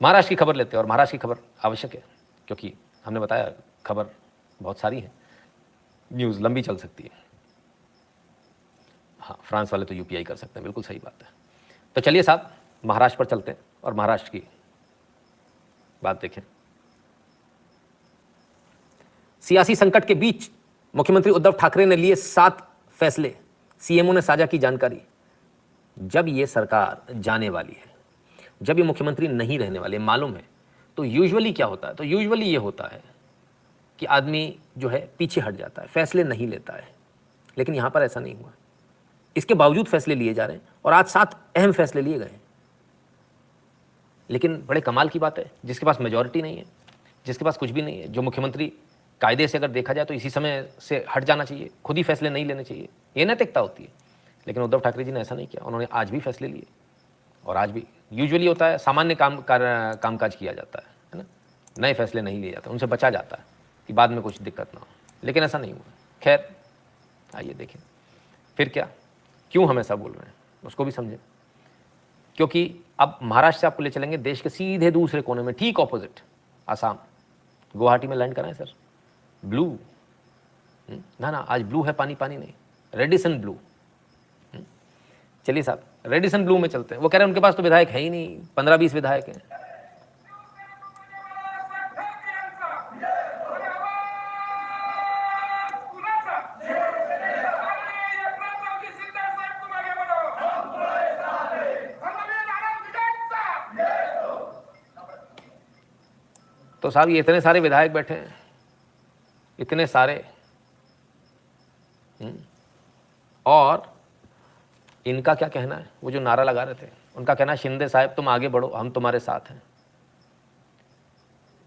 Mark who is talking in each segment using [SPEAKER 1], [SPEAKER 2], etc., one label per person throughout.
[SPEAKER 1] महाराष्ट्र की खबर लेते हैं, और महाराष्ट्र की खबर आवश्यक है क्योंकि हमने बताया खबर बहुत सारी है, न्यूज़ लंबी चल सकती है। हाँ, फ्रांस वाले तो यूपीआई कर सकते हैं, बिल्कुल सही बात है। तो चलिए साहब महाराष्ट्र पर चलते हैं और महाराष्ट्र की बात देखें। सियासी संकट के बीच मुख्यमंत्री उद्धव ठाकरे ने लिए 7 फैसले, सीएमओ ने साझा की जानकारी। जब ये सरकार जाने वाली है, जब ये मुख्यमंत्री नहीं रहने वाले मालूम है, तो यूजुअली क्या होता है, तो यूजुअली ये होता है कि आदमी जो है पीछे हट जाता है, फैसले नहीं लेता है। लेकिन यहां पर ऐसा नहीं हुआ, इसके बावजूद फैसले लिए जा रहे हैं और आज 7 अहम फैसले लिए गए। लेकिन बड़े कमाल की बात है, जिसके पास मेजॉरिटी नहीं है, जिसके पास कुछ भी नहीं है, जो मुख्यमंत्री कायदे से अगर देखा जाए तो इसी समय से हट जाना चाहिए, खुद ही फैसले नहीं लेने चाहिए, ये नैतिकता होती है। लेकिन उद्धव ठाकरे जी ने ऐसा नहीं किया, उन्होंने आज भी फैसले लिए। और आज भी यूजुअली होता है सामान्य कामकाज किया जाता है ना, नए फैसले नहीं लिए जाते, उनसे बचा जाता है कि बाद में कुछ दिक्कत ना हो। लेकिन ऐसा नहीं हुआ। खैर आइए देखें फिर क्या, क्यों हम ऐसा बोल रहे हैं उसको भी समझें। क्योंकि अब महाराष्ट्र से आपको ले चलेंगे देश के सीधे दूसरे कोने में, ठीक ऑपोजिट आसाम, गुवाहाटी में लैंड करें सर। ब्लू ना, आज ब्लू है, पानी पानी नहीं, रेडिसन ब्लू। चलिए साहब रेडिसन ब्लू में चलते हैं। वो कह रहे हैं उनके पास तो विधायक है ही नहीं, 15-20 विधायक हैं। तो साहब ये इतने सारे विधायक बैठे हैं, इतने सारे, और इनका क्या कहना है, वो जो नारा लगा रहे थे उनका कहना है शिंदे साहब तुम आगे बढ़ो, हम तुम्हारे साथ हैं।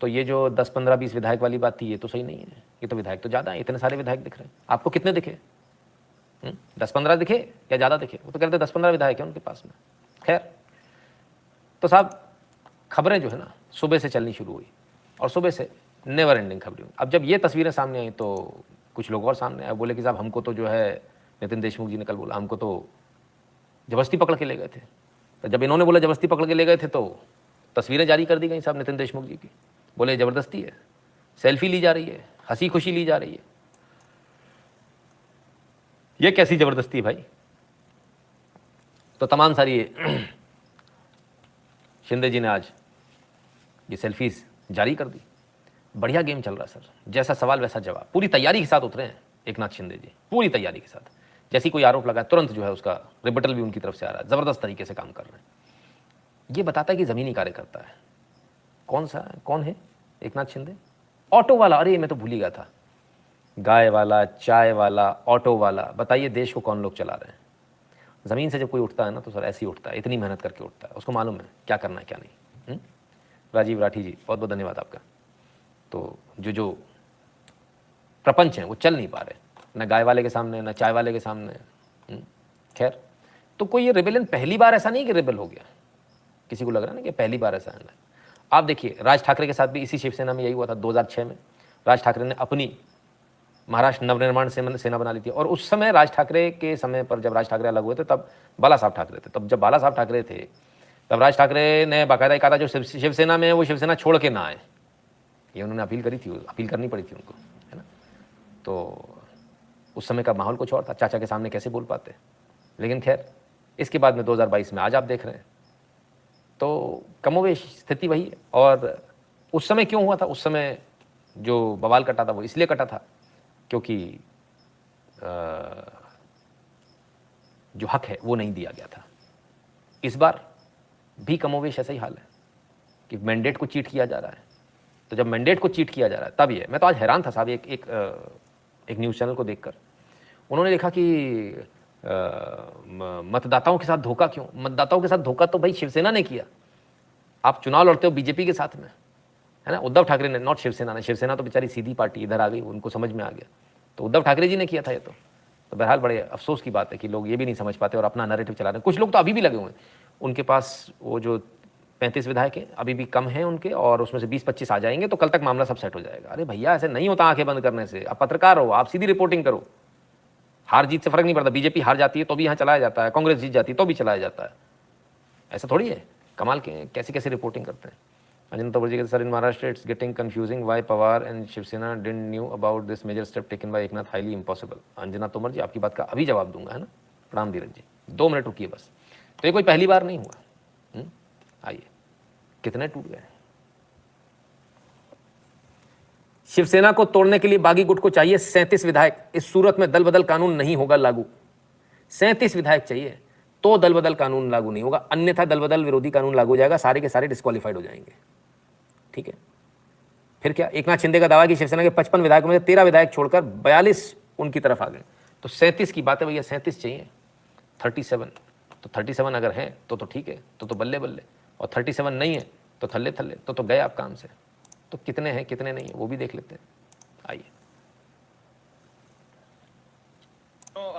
[SPEAKER 1] तो ये जो 10, 15, 20 विधायक वाली बात थी, ये तो सही नहीं है। ये तो विधायक तो ज़्यादा है, इतने सारे विधायक दिख रहे हैं। आपको कितने दिखे? 10-15 दिखे या ज़्यादा दिखे? वो तो कहते 10-15 विधायक हैं उनके पास में। खैर, तो साहब खबरें जो है ना सुबह से चलनी शुरू हुई और सुबह से नेवर एंडिंग खबरें हुई। अब जब ये तस्वीरें सामने आई तो कुछ लोग और सामने आए, बोले कि साहब हमको तो जो है, नितिन देशमुख जी ने कल बोला, हमको तो जबरदस्ती पकड़ के ले गए थे। तो जब इन्होंने बोला जबरदस्ती पकड़ के ले गए थे तो तस्वीरें जारी कर दी गई साहब नितिन देशमुख जी की। बोले ज़बरदस्ती है, सेल्फी ली जा रही है, हंसी खुशी ली जा रही है। ये कैसी ज़बरदस्ती है भाई? तो तमाम सारी शिंदे जी ने आज ये सेल्फीज जारी कर दी। बढ़िया गेम चल रहा है सर, जैसा सवाल वैसा जवाब, पूरी तैयारी के साथ उतरे हैं एकनाथ शिंदे जी, पूरी तैयारी के साथ। जैसी कोई आरोप लगा तुरंत जो है उसका रिबटल भी उनकी तरफ से आ रहा है, ज़बरदस्त तरीके से काम कर रहे हैं। ये बताता है कि ज़मीनी कार्यकर्ता है। कौन है एकनाथ शिंदे? ऑटो वाला, अरे मैं तो भूल ही गया था, गाय वाला, चाय वाला, ऑटो वाला। बताइए देश को कौन लोग चला रहे हैं? ज़मीन से जब कोई उठता है ना तो सर ऐसे ही उठता है, इतनी मेहनत करके उठता है, उसको मालूम है क्या करना है क्या नहीं। राजीव राठी जी बहुत बहुत धन्यवाद आपका। तो जो प्रपंच हैं वो चल नहीं पा रहे, न गाय वाले के सामने, न चाय वाले के सामने। खैर, तो कोई ये रेबेलियन पहली बार ऐसा नहीं कि रेबेल हो गया, किसी को लग रहा है ना कि पहली बार ऐसा है। आप देखिए राज ठाकरे के साथ भी इसी शिवसेना में यही हुआ था। 2006 में राज ठाकरे ने अपनी महाराष्ट्र नवनिर्माण सेना बना ली थी, और उस समय राज ठाकरे के समय पर जब राज ठाकरे अलग हुए थे तब बाला साहब ठाकरे थे। तब जब बाला साहब ठाकरे थे तब राज ठाकरे ने बाकायदा कहा था जो शिवसेना में है वो शिवसेना छोड़ के ना आए। ये उन्होंने अपील करी थी, अपील करनी पड़ी थी उनको, है ना। तो उस समय का माहौल कुछ और था, चाचा के सामने कैसे बोल पाते। लेकिन खैर, इसके बाद में 2022 में आज आप देख रहे हैं तो कमोवेश स्थिति वही है। और उस समय क्यों हुआ था? उस समय जो बवाल कटा था वो इसलिए कटा था क्योंकि जो हक है वो नहीं दिया गया था। इस बार भी कमोवेश ऐसा ही हाल है कि मैंडेट को चीट किया जा रहा है। तो जब मैंडेट को चीट किया जा रहा है तब ये, मैं तो आज हैरान था साहब, एक न्यूज़ चैनल को देखकर उन्होंने लिखा कि मतदाताओं के साथ धोखा क्यों? मतदाताओं के साथ धोखा तो भाई शिवसेना ने किया। आप चुनाव लड़ते हो बीजेपी के साथ में, है ना, उद्धव ठाकरे ने, नॉट शिवसेना ने। शिवसेना तो बेचारी सीधी पार्टी इधर आ गई, उनको समझ में आ गया। तो उद्धव ठाकरे जी ने किया था ये तो बहरहाल बड़े अफसोस की बात है कि लोग ये भी नहीं समझ पाते और अपना नैरेटिव चला रहे हैं। कुछ लोग तो अभी भी लगे हुए हैं, उनके पास वो जो 35 विधायक हैं अभी भी कम हैं उनके, और उसमें से 20-25 आ जाएंगे तो कल तक मामला सब सेट हो जाएगा। अरे भैया ऐसे नहीं होता आंखें बंद करने से। आप पत्रकार हो, आप सीधी रिपोर्टिंग करो। हार जीत से फर्क नहीं पड़ता। बीजेपी हार जाती है तो भी यहाँ चलाया जाता है, कांग्रेस जीत जाती है तो भी चलाया जाता है। ऐसा थोड़ी है। कमाल के कैसे कैसे रिपोर्टिंग करते हैं। अंजना तोमर जी कहते sir in Maharashtra it's getting confusing why Pawar and Shiv Sena didn't knew about this major step taken by Eknath highly impossible. Anjana Tomar ji आपकी बात का अभी जवाब दूंगा, है ना। प्रणाम धीरज जी, 2 मिनट रुकिए बस। तो ये कोई पहली बार नहीं हुआ। आइए, कितने टूट गए। शिवसेना को तोड़ने के लिए बागी गुट को चाहिए 37 विधायक। इस सूरत में दल बदल कानून नहीं होगा लागू। 37 विधायक चाहिए तो दल बदल कानून लागू नहीं होगा, अन्यथा दल बदल विरोधी कानून लागू हो जाएगा, सारे के सारे डिस्क्वालीफाइड हो जाएंगे। ठीक है, फिर क्या। एकनाथ शिंदे का दावा कि शिवसेना के 55 विधायकों में से 13 विधायक छोड़कर 42 उनकी तरफ आ गए। तो 37 की बात है भैया, 37 चाहिए। 37 तो 37 अगर है तो ठीक है, तो बल्ले बल्ले। और 37 नहीं है तो थल्ले थल्ले, तो गए आप काम से। तो कितने हैं कितने नहीं है वो भी देख लेते हैं। आइए।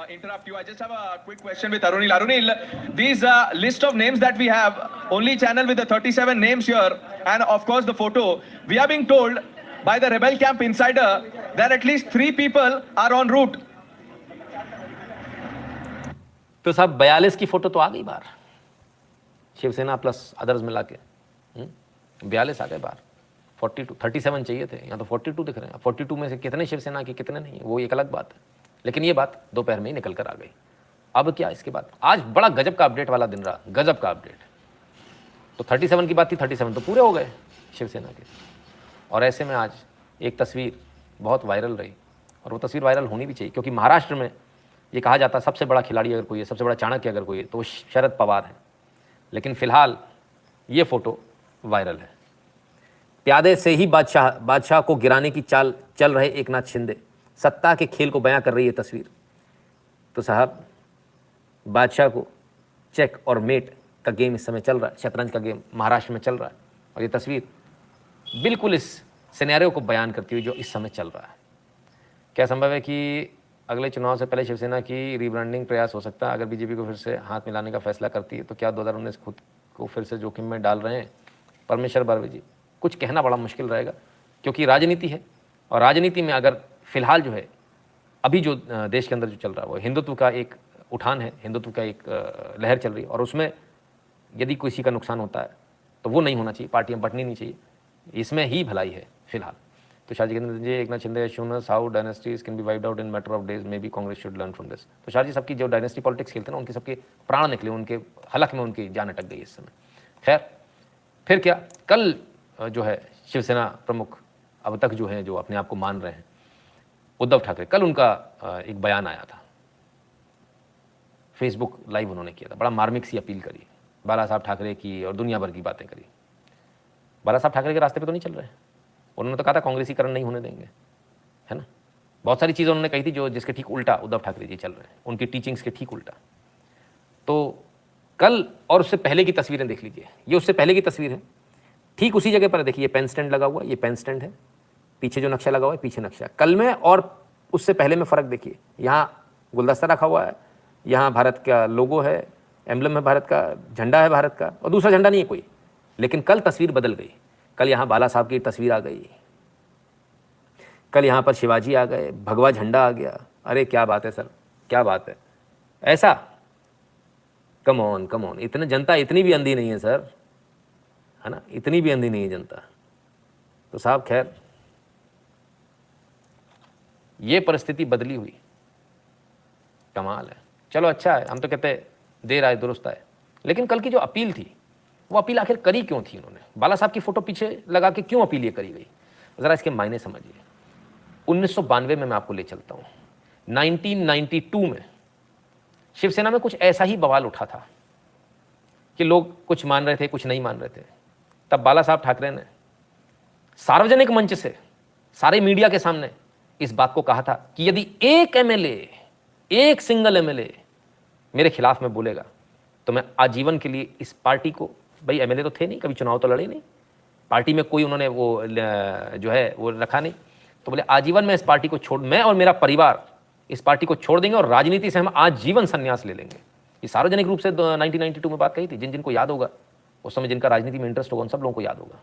[SPEAKER 2] Interrupt you. I just have a quick question with Arunil. Arunil, these list of names that we have, only channel with the 37 names here, and of course the photo, we are being told by the Rebel Camp Insider that at least 3 people are en route.
[SPEAKER 1] तो साहब 42 की photo तो आ गई बाहर, Shiv Sena plus others मिला के 42 आ गए बाहर। 42 37 चाहिए थे, यहाँ तो 42 दिख रहे हैं। 42 में से कितने शिवसेना के कितने नहीं, वो एक अलग बात है। लेकिन ये बात दोपहर में ही निकल कर आ गई। अब क्या इसके बाद, आज बड़ा गजब का अपडेट वाला दिन रहा, गजब का अपडेट। तो 37 की बात थी, 37 तो पूरे हो गए शिवसेना के। और ऐसे में आज एक तस्वीर बहुत वायरल रही, और वो तस्वीर वायरल होनी भी चाहिए, क्योंकि महाराष्ट्र में ये कहा जाता है सबसे बड़ा खिलाड़ी अगर कोई है, सबसे बड़ा चाणक्य अगर कोई है तो वो शरद पवार है। लेकिन फिलहाल ये फोटो वायरल है। प्यादे से ही बादशाह को गिराने की चाल चल रहे एकनाथ शिंदे, सत्ता के खेल को बयां कर रही है तस्वीर। तो साहब बादशाह को चेक और मेट का गेम इस समय चल रहा है, शतरंज का गेम महाराष्ट्र में चल रहा है। और ये तस्वीर बिल्कुल इस सिनेरियो को बयान करती हुई जो इस समय चल रहा है। क्या संभव है कि अगले चुनाव से पहले शिवसेना की रीब्रांडिंग प्रयास हो सकता है अगर बीजेपी को फिर से हाथ मिलाने का फैसला करती है? तो क्या 2019 खुद को फिर से जोखिम में डाल रहे हैं परमेश्वर बारवे जी? कुछ कहना बड़ा मुश्किल रहेगा, क्योंकि राजनीति है, और राजनीति में अगर फिलहाल जो है अभी जो देश के अंदर जो चल रहा है वो हिंदुत्व का एक उठान है, हिंदुत्व का एक लहर चल रही है, और उसमें यदि किसी का नुकसान होता है तो वो नहीं होना चाहिए, पार्टियां बंटनी नहीं चाहिए, इसमें ही भलाई है फिलहाल। तो शाह जी कहते हैं एकनाथ शिंदे शोनस how dynasties can be wiped out in matter of days, may be Congress should learn from this. तो शाह जी सबकी जो डायनेस्टी पॉलिटिक्स खेलते हैं ना, उनके सबके प्राण निकले, उनके हलक में उनकी जान अटक गई इस समय। खैर, फिर क्या, कल जो है शिवसेना प्रमुख अब तक जो है जो अपने आप को मान रहे हैं उद्धव ठाकरे, कल उनका एक बयान आया था, फेसबुक लाइव उन्होंने किया था, बड़ा मार्मिक सी अपील करी बाला साहब ठाकरे की, और दुनिया भर की बातें करी। बाला साहब ठाकरे के रास्ते पे तो नहीं चल रहे, उन्होंने तो कहा था कांग्रेसीकरण नहीं होने देंगे, है ना। बहुत सारी चीज़ें उन्होंने कही थी जो जिसके ठीक उल्टा उद्धव ठाकरे जी चल रहे हैं, उनकी टीचिंग्स के ठीक उल्टा। तो कल और उससे पहले की तस्वीरें देख लीजिए, ये उससे पहले की तस्वीर है, ठीक उसी जगह पर देखिए, ये पेन स्टैंड लगा हुआ, ये पेन स्टैंड है, पीछे जो नक्शा लगा हुआ है पीछे नक्शा। कल में और उससे पहले में फ़र्क देखिए, यहाँ गुलदस्ता रखा हुआ है, यहाँ भारत का लोगो है, एम्बलम है भारत का, झंडा है भारत का, और दूसरा झंडा नहीं है कोई। लेकिन कल तस्वीर बदल गई, कल यहाँ बाला साहब की तस्वीर आ गई, कल यहाँ पर शिवाजी आ गए, भगवा झंडा आ गया। अरे क्या बात है सर, क्या बात है, ऐसा कम ऑन, इतने जनता इतनी भी अंधी नहीं है सर, है ना, इतनी भी अंधी नहीं है जनता। तो साहब खैर ये परिस्थिति बदली हुई, कमाल है। चलो अच्छा है, हम तो कहते देर आए दुरुस्त आए। लेकिन कल की जो अपील थी, वो अपील आखिर करी क्यों थी उन्होंने? बाला साहब की फोटो पीछे लगा के क्यों अपील ये करी गई? जरा इसके मायने समझिए। 1992 में मैं आपको ले चलता हूँ, 1992 में शिवसेना में कुछ ऐसा ही बवाल उठा था कि लोग कुछ मान रहे थे, कुछ नहीं मान रहे थे। तब बाला साहब ठाकरे ने सार्वजनिक मंच से सारे मीडिया के सामने इस बात को कहा था कि यदि एक एमएलए, एक सिंगल एमएलए मेरे खिलाफ में बोलेगा तो मैं आजीवन के लिए इस पार्टी को, भाई एमएलए तो थे नहीं, कभी चुनाव तो लड़े नहीं, पार्टी में कोई उन्होंने वो जो है वो रखा नहीं, तो बोले आजीवन में इस पार्टी को छोड़, मैं और मेरा परिवार इस पार्टी को छोड़ देंगे और राजनीति से हम आजीवन संन्यास ले लेंगे। ये सार्वजनिक रूप से 1992 में बात कही थी। जिनको याद होगा उस समय, जिनका राजनीति में इंटरेस्ट होगा, उन सब लोगों को याद होगा।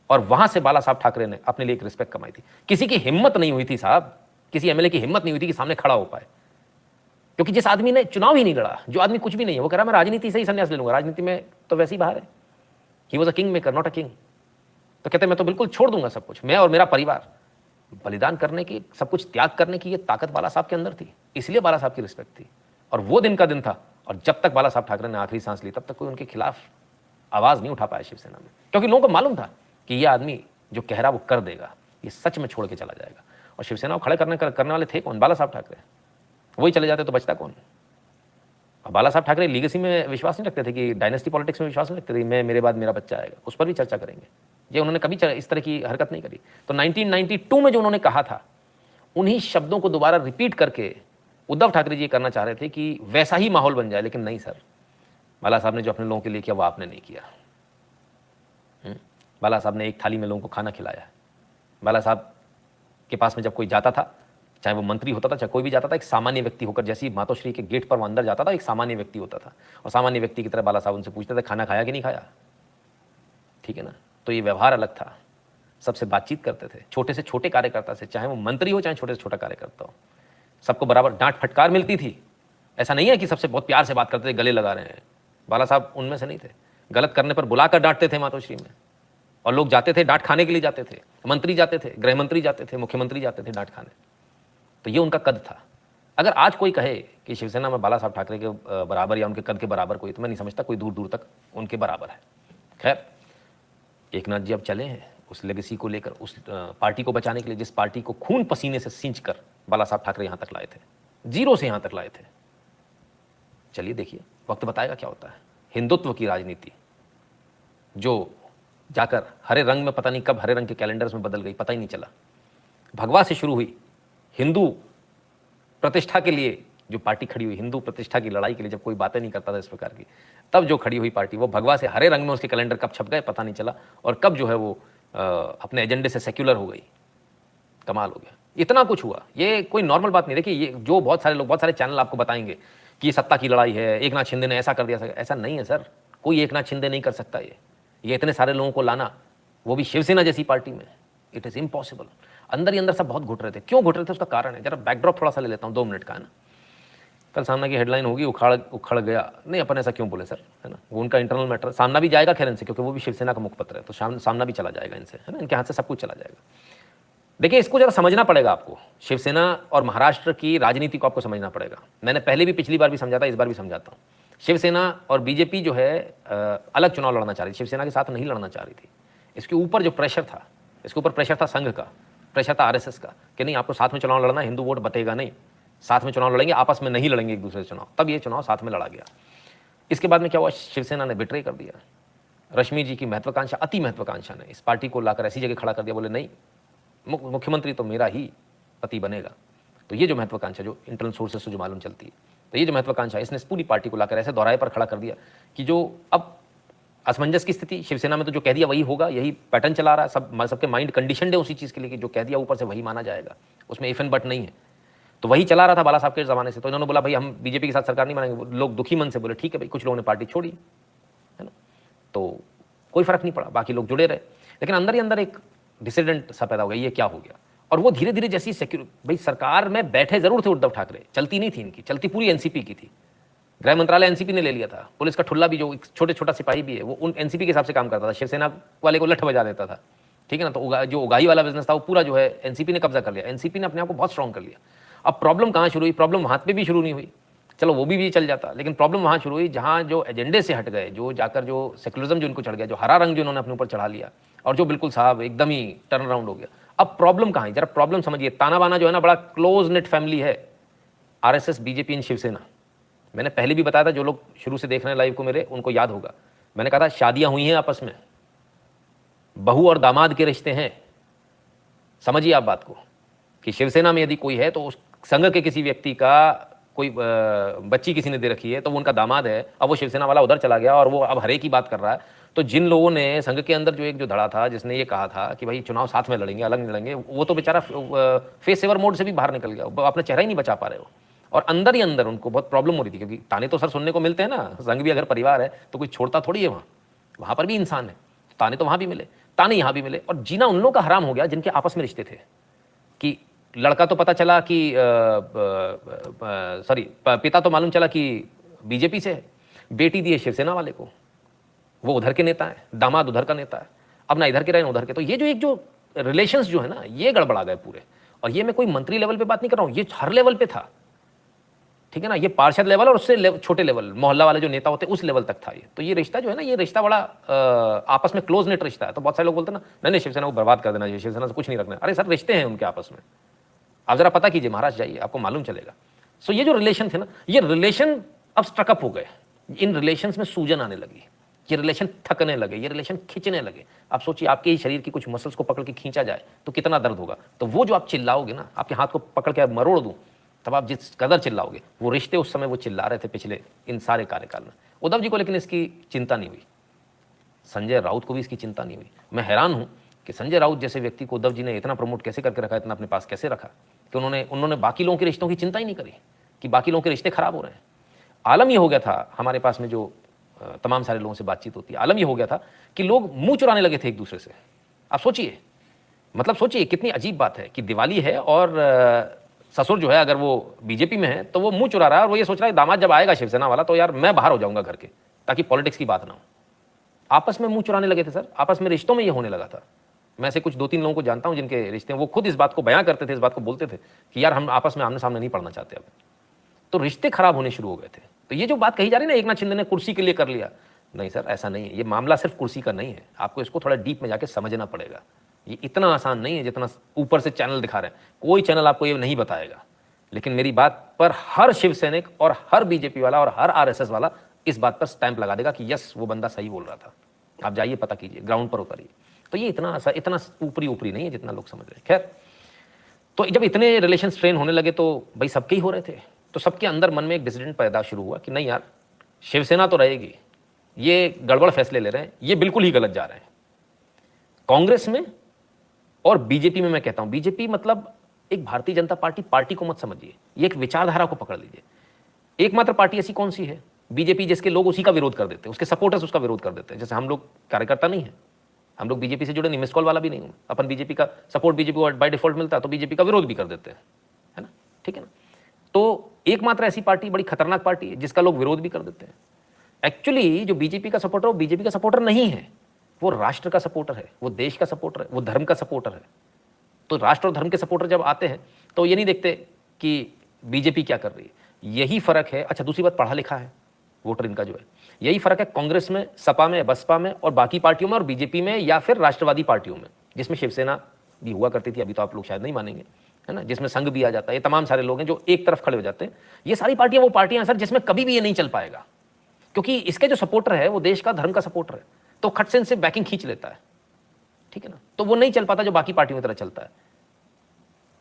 [SPEAKER 1] और वहां से बाला साहब ठाकरे ने अपने लिए एक रिस्पेक्ट कमाई थी। किसी की हिम्मत नहीं हुई थी साहब, किसी एमएलए की हिम्मत नहीं हुई थी कि सामने खड़ा हो पाए, क्योंकि जिस आदमी ने चुनाव ही नहीं लड़ा, जो आदमी कुछ भी नहीं है, वो कह रहा मैं राजनीति से ही संन्यास ले लूंगा। राजनीति में तो वैसे ही बाहर है। He was a king maker, not a king. तो कहते मैं तो बिल्कुल छोड़ दूंगा सब कुछ, मैं और मेरा परिवार। बलिदान करने की, सब कुछ त्याग करने की ये ताकत बाला साहब के अंदर थी, इसलिए बाला साहब की रिस्पेक्ट थी। और वो दिन का दिन था, और जब तक बाला साहब ठाकरे ने आखिरी सांस ली तब तक कोई उनके खिलाफ आवाज नहीं उठा पाया शिवसेना में, क्योंकि लोगों को मालूम था कि ये आदमी जो कह रहा वो कर देगा, ये सच में छोड़ के चला जाएगा। और शिवसेना को खड़े करने वाले थे कौन? बाला साहब ठाकरे। वही चले जाते तो बचता कौन? अब बाला साहब ठाकरे लीगेसी में विश्वास नहीं रखते थे कि डायनेस्टी पॉलिटिक्स में विश्वास नहीं रखते थे, मैं मेरे बाद मेरा बच्चा आएगा, उस पर भी चर्चा करेंगे। ये उन्होंने कभी इस तरह की हरकत नहीं करी। तो 1992 में जो उन्होंने कहा था, उन्हीं शब्दों को दोबारा रिपीट करके उद्धव ठाकरे जी करना चाह रहे थे कि वैसा ही माहौल बन जाए। लेकिन नहीं सर, बाला साहब ने जो अपने लोगों के लिए किया वो आपने नहीं किया। बाला साहब ने एक थाली में लोगों को खाना खिलाया। बाला साहब के पास में जब कोई जाता था, चाहे वो मंत्री होता था, चाहे कोई भी जाता था, एक सामान्य व्यक्ति होकर, जैसे ही मातोश्री के गेट पर वो अंदर जाता था, एक सामान्य व्यक्ति होता था, और सामान्य व्यक्ति की तरह बाला साहब उनसे पूछते थे खाना खाया कि नहीं खाया। ठीक है ना? तो ये व्यवहार अलग था, सबसे बातचीत करते थे, छोटे से छोटे कार्यकर्ता से, चाहे वो मंत्री हो चाहे छोटे से छोटा कार्यकर्ता हो, सबको बराबर डांट फटकार मिलती थी। ऐसा नहीं है कि सबसे बहुत प्यार से बात करते थे, गले लगा रहे हैं। बाला साहब उनमें से नहीं थे। गलत करने पर बुलाकर डांटते थे मातोश्री में, और लोग जाते थे डांट खाने के लिए जाते थे, मंत्री जाते थे, गृह मंत्री जाते थे, मुख्यमंत्री जाते थे डांट खाने। तो ये उनका कद था। अगर आज कोई कहे कि शिवसेना में बाला साहब ठाकरे के बराबर या उनके कद के बराबर कोई, तो मैं नहीं समझता कोई दूर दूर तक उनके बराबर है। खैर, एकनाथ जी अब चले हैं उस लेगेसी को लेकर, उस पार्टी को बचाने के लिए, जिस पार्टी को खून पसीने से सींच कर बाला साहब ठाकरे यहां तक लाए थे, जीरो से यहां तक लाए थे। चलिए देखिए, वक्त बताएगा क्या होता है। हिंदुत्व की राजनीति जो जाकर हरे रंग में, पता नहीं कब हरे रंग के कैलेंडर्स में बदल गई, पता ही नहीं चला। भगवा से शुरू हुई, हिंदू प्रतिष्ठा के लिए जो पार्टी खड़ी हुई, हिंदू प्रतिष्ठा की लड़ाई के लिए जब कोई बातें नहीं करता था इस प्रकार की, तब जो खड़ी हुई पार्टी, वो भगवा से हरे रंग में उसके कैलेंडर कब छप गए पता नहीं चला, और कब जो है वो अपने एजेंडे से सेक्युलर हो गई। कमाल हो गया। इतना कुछ हुआ, ये कोई नॉर्मल बात नहीं। देखिए, ये जो बहुत सारे लोग, बहुत सारे चैनल आपको बताएंगे कि ये सत्ता की लड़ाई है, एकनाथ शिंदे ने ऐसा कर दिया, ऐसा नहीं है सर। कोई एकनाथ शिंदे नहीं कर सकता ये इतने सारे लोगों को लाना, वो भी शिवसेना जैसी पार्टी में, इट इज इम्पॉसिबल। अंदर ही अंदर सब बहुत घुट रहे थे। क्यों घुट रहे थे उसका कारण है, जरा बैकड्रॉप थोड़ा सा ले लेता हूँ, 2 मिनट का है ना। कल सामना की हेडलाइन होगी उखड़ गया, नहीं अपन ऐसा क्यों बोले सर, है ना, वो उनका इंटरनल मैटर। सामना भी जाएगा खैर इनसे, क्योंकि वो भी शिवसेना का मुखपत्र है, तो सामना भी चला जाएगा इनसे, है ना, इनके हाथ से सब कुछ चला जाएगा। देखिए, इसको जरा समझना पड़ेगा आपको, शिवसेना और महाराष्ट्र की राजनीति को आपको समझना पड़ेगा। मैंने पहले भी, पिछली बार भी समझाता, इस बार भी समझाता हूँ। शिवसेना और बीजेपी जो है अलग चुनाव लड़ना चाह रही थी, शिवसेना के साथ नहीं लड़ना चाह रही थी। इसके ऊपर जो प्रेशर था, इसके ऊपर प्रेशर था संघ का, प्रेशर था आरएसएस का, कि नहीं आपको साथ में चुनाव लड़ना, हिंदू वोट बटेगा नहीं, साथ में चुनाव लड़ेंगे, आपस में नहीं लड़ेंगे एक दूसरे से चुनाव। तब ये चुनाव साथ में लड़ा गया। इसके बाद में क्या हुआ, शिवसेना ने बिट्रे कर दिया। रश्मि जी की महत्वाकांक्षा, अति महत्वाकांक्षा ने इस पार्टी को लाकर ऐसी जगह खड़ा कर दिया, बोले नहीं मुख्यमंत्री तो मेरा ही पति बनेगा। तो ये जो महत्वाकांक्षा, जो इंटरनल सोर्सेस से जो मालूम चलती है, तो ये जो महत्वाकांक्षा, इसने पूरी पार्टी को लाकर ऐसे दोहराए पर खड़ा कर दिया कि जो अब असमंजस की स्थिति शिवसेना में, तो जो कह दिया वही होगा, यही पैटर्न चला रहा है, सबके माइंड कंडीशनड है उसी चीज़ के लिए कि जो कह दिया ऊपर से वही माना जाएगा, उसमें इफ एंड बट नहीं है। तो वही चला रहा था बाला साहब के ज़माने से। तो इन्होंने बोला भाई हम बीजेपी के साथ सरकार नहीं बनाएंगे। लोग दुखी मन से बोले ठीक है भाई, कुछ लोगों ने पार्टी छोड़ी, है ना, तो कोई फर्क नहीं पड़ा, बाकी लोग जुड़े रहे। लेकिन अंदर ही अंदर एक डिसिडेंट सा पैदा हो गया, ये क्या हो गया। और वो धीरे धीरे जैसी भाई सरकार में बैठे जरूर थे उद्धव ठाकरे, चलती नहीं थी इनकी, चलती पूरी एनसीपी की थी। गृह मंत्रालय एनसीपी ने ले लिया था, पुलिस का ठुल्ला भी, जो छोटा सिपाही भी है, वो उन एनसीपी के हिसाब से काम करता था, शिवसेना वाले को लठ बजा देता था। ठीक है ना, तो जो उगाही वाला बिजनेस था वो पूरा जो है एनसीपी ने कब्जा कर लिया। एनसीपी ने अपने आप को बहुत स्ट्रॉन्ग कर लिया। अब प्रॉब्लम कहाँ शुरू हुई, प्रॉब्लम वहाँ पे भी शुरू नहीं हुई, चलो वो भी चल जाता, लेकिन प्रॉब्लम वहाँ शुरू हुई जहाँ जो एजेंडे से हट गए, जो जाकर जो सेकुलरिज्म जो उनको चढ़ गया, जो हरा रंग जो उन्होंने अपने ऊपर चढ़ा लिया, और जो बिल्कुल साहब एकदम ही टर्न अराउंड हो गया। अब प्रॉब्लम कहाँ है, जरा प्रॉब्लम समझिए। ताना बाना जो है ना, बड़ा क्लोज नेट फैमिली है, आरएसएस, बीजेपी एंड शिवसेना। मैंने पहले भी बताया था, जो लोग शुरू से देख रहे हैं लाइव को मेरे, उनको याद होगा, मैंने कहा था शादियां हुई हैं आपस में, बहू और दामाद के रिश्ते हैं। समझिए आप बात को, कि शिवसेना में यदि कोई है तो उस संघ के किसी व्यक्ति का कोई बच्ची किसी ने दे रखी है, तो वो उनका दामाद है। अब वो शिवसेना वाला उधर चला गया और वो अब हरे की बात कर रहा है। तो जिन लोगों ने संघ के अंदर जो धड़ा था, जिसने ये कहा था कि भाई चुनाव साथ में लड़ेंगे, अलग नहीं लड़ेंगे, वो तो बेचारा फेस सेवर मोड से भी बाहर निकल गया, वो अपना चेहरा ही नहीं बचा पा रहे हो। और अंदर ही अंदर उनको बहुत प्रॉब्लम हो रही थी, क्योंकि ताने तो सर सुनने को मिलते हैं ना, संघ भी अगर परिवार है तो कोई छोड़ता थोड़ी है, वहाँ पर भी इंसान है, ताने तो वहाँ भी मिले, ताने यहाँ भी मिले। और जीना उन लोगों का हराम हो गया जिनके आपस में रिश्ते थे, कि लड़का तो पता चला कि पिता तो मालूम चला कि बीजेपी से है, बेटी दी है शिवसेना वाले को, वो उधर के नेता है, दामाद उधर का नेता है। अब ना इधर के रहे ना उधर के। तो ये जो एक जो रिलेशंस जो है ना, ये गड़बड़ा गए पूरे। और ये मैं कोई मंत्री लेवल पे बात नहीं कर रहा हूँ, ये हर लेवल पे था, ठीक है ना। ये पार्षद लेवल और उससे छोटे लेवल, मोहल्ला वाले जो नेता होते उस लेवल तक था ये। तो ये रिश्ता जो है ना, ये रिश्ता बड़ा आपस में क्लोज नेट रिश्ता है। तो बहुत सारे लोग बोलते हैं ना, नहीं शिवसेना को बर्बाद कर देना चाहिए, शिवसेना से कुछ नहीं रखना। अरे सर, रिश्ते हैं उनके आपस में, आप जरा पता कीजिए, महाराष्ट्र जाइए, आपको मालूम चलेगा। सो ये जो रिलेशन थे ना, ये रिलेशन अब स्ट्रकअप हो गए। इन रिलेशंस में सूजन आने लगी, ये रिलेशन थकने लगे, ये रिलेशन खींचने लगे। आप सोचिए, आपके ही शरीर की कुछ मसल्स को पकड़ के खींचा जाए तो कितना दर्द होगा। तो वो जो आप चिल्लाओगे ना, आपके हाथ को पकड़ के मरोड़ दूं, तब आप जिस कदर चिल्लाओगे, वो रिश्ते उस समय वो चिल्ला रहे थे पिछले इन सारे कार्यकाल में। उद्धव जी को लेकिन इसकी चिंता नहीं हुई, संजय राउत को भी इसकी चिंता नहीं हुई। मैं हैरान हूं कि संजय राउत जैसे व्यक्ति को उद्धव जी ने इतना प्रमोट कैसे करके रखा, इतना अपने पास कैसे रखा कि उन्होंने बाकी लोगों के रिश्तों की चिंता ही नहीं करी कि बाकी लोगों के रिश्ते खराब हो रहे हैं। आलम ये हो गया था, हमारे पास में जो तमाम सारे लोगों से बातचीत होती है, आलम ये हो गया था कि लोग मुंह चुराने लगे थे एक दूसरे से। आप सोचिए, मतलब सोचिए कितनी अजीब बात है कि दिवाली है और ससुर जो है अगर वो बीजेपी में है तो वो मुंह चुरा रहा है और वो ये सोच रहा है दामाद जब आएगा शिवसेना वाला तो यार मैं बाहर हो जाऊंगा घर के, ताकि पॉलिटिक्स की बात ना हो। आपस में मुंह चुराने लगे थे सर, आपस में रिश्तों में ये होने लगा था। मैं से कुछ 2-3 लोगों को जानता हूं जिनके रिश्ते हैं, वो खुद इस बात को बयां करते थे, इस बात को बोलते थे कि यार हम आपस में आमने सामने नहीं पढ़ना चाहते अब। तो रिश्ते खराब होने शुरू हो गए थे। तो ये जो बात कही जा रही है ना, एक नाथ शिंदे ने कुर्सी के लिए कर लिया, नहीं सर ऐसा नहीं है। ये मामला सिर्फ कुर्सी का नहीं है, आपको इसको थोड़ा डीप में जाके समझना पड़ेगा। ये इतना आसान नहीं है जितना ऊपर से चैनल दिखा रहे हैं। कोई चैनल आपको ये नहीं बताएगा, लेकिन मेरी बात पर हर शिव सैनिक और हर बीजेपी वाला और हर आरएसएस वाला इस बात पर स्टैंप लगा देगा कि यस वो बंदा सही बोल रहा था। आप जाइए, पता कीजिए, ग्राउंड पर उतरिए। तो ये इतना ऊपरी नहीं है जितना लोग समझ रहे हैं। खैर, तो जब इतने रिलेशन स्ट्रेन होने लगे तो भाई सबके ही हो रहे थे, तो सबके अंदर मन में एक डिसीजन पैदा शुरू हुआ कि नहीं यार, शिवसेना तो रहेगी, ये गड़बड़ फैसले ले रहे हैं, ये बिल्कुल ही गलत जा रहे हैं। कांग्रेस में और बीजेपी में, मैं कहता हूं बीजेपी मतलब एक भारतीय जनता पार्टी को मत समझिए, ये एक विचारधारा को पकड़ लीजिए। एकमात्र पार्टी ऐसी कौन सी है बीजेपी जिसके लोग उसी का विरोध कर देते हैं, उसके सपोर्टर्स उसका विरोध कर देते हैं। जैसे हम लोग कार्यकर्ता नहीं है, हम लोग बीजेपी से जुड़े नहीं, मिस कॉल वाला भी नहीं हूं, अपन बीजेपी का सपोर्ट बीजेपी को बाय डिफॉल्ट मिलता है तो बीजेपी का विरोध भी कर देते हैं, है ना, ठीक है ना। तो एकमात्र ऐसी पार्टी, बड़ी खतरनाक पार्टी है जिसका लोग विरोध भी कर देते हैं। एक्चुअली जो बीजेपी का सपोर्टर, वो बीजेपी का सपोर्टर नहीं है, वो राष्ट्र का सपोर्टर है, वो देश का सपोर्टर है, वो धर्म का सपोर्टर है। तो राष्ट्र और धर्म के सपोर्टर जब आते हैं तो ये नहीं देखते कि बीजेपी क्या कर रही है। यही फर्क है। अच्छा, दूसरी बात, पढ़ा लिखा है वोटर इनका जो है, यही फर्क है कांग्रेस में, सपा में, बसपा में और बाकी पार्टियों में, और बीजेपी में या फिर राष्ट्रवादी पार्टियों में, जिसमें शिवसेना भी हुआ करती थी, अभी तो आप लोग शायद नहीं मानेंगे, है ना, जिसमें संघ भी आ जाता है। ये तमाम सारे लोग हैं जो एक तरफ खड़े हो जाते हैं। ये सारी पार्टियां वो पार्टियां सर जिसमें कभी भी ये नहीं चल पाएगा, क्योंकि इसके जो सपोर्टर है वो देश का, धर्म का सपोर्टर है, तो खटसेन से बैकिंग खींच लेता है, ठीक है ना। तो वो नहीं चल पाता जो बाकी पार्टियों की तरह चलता है।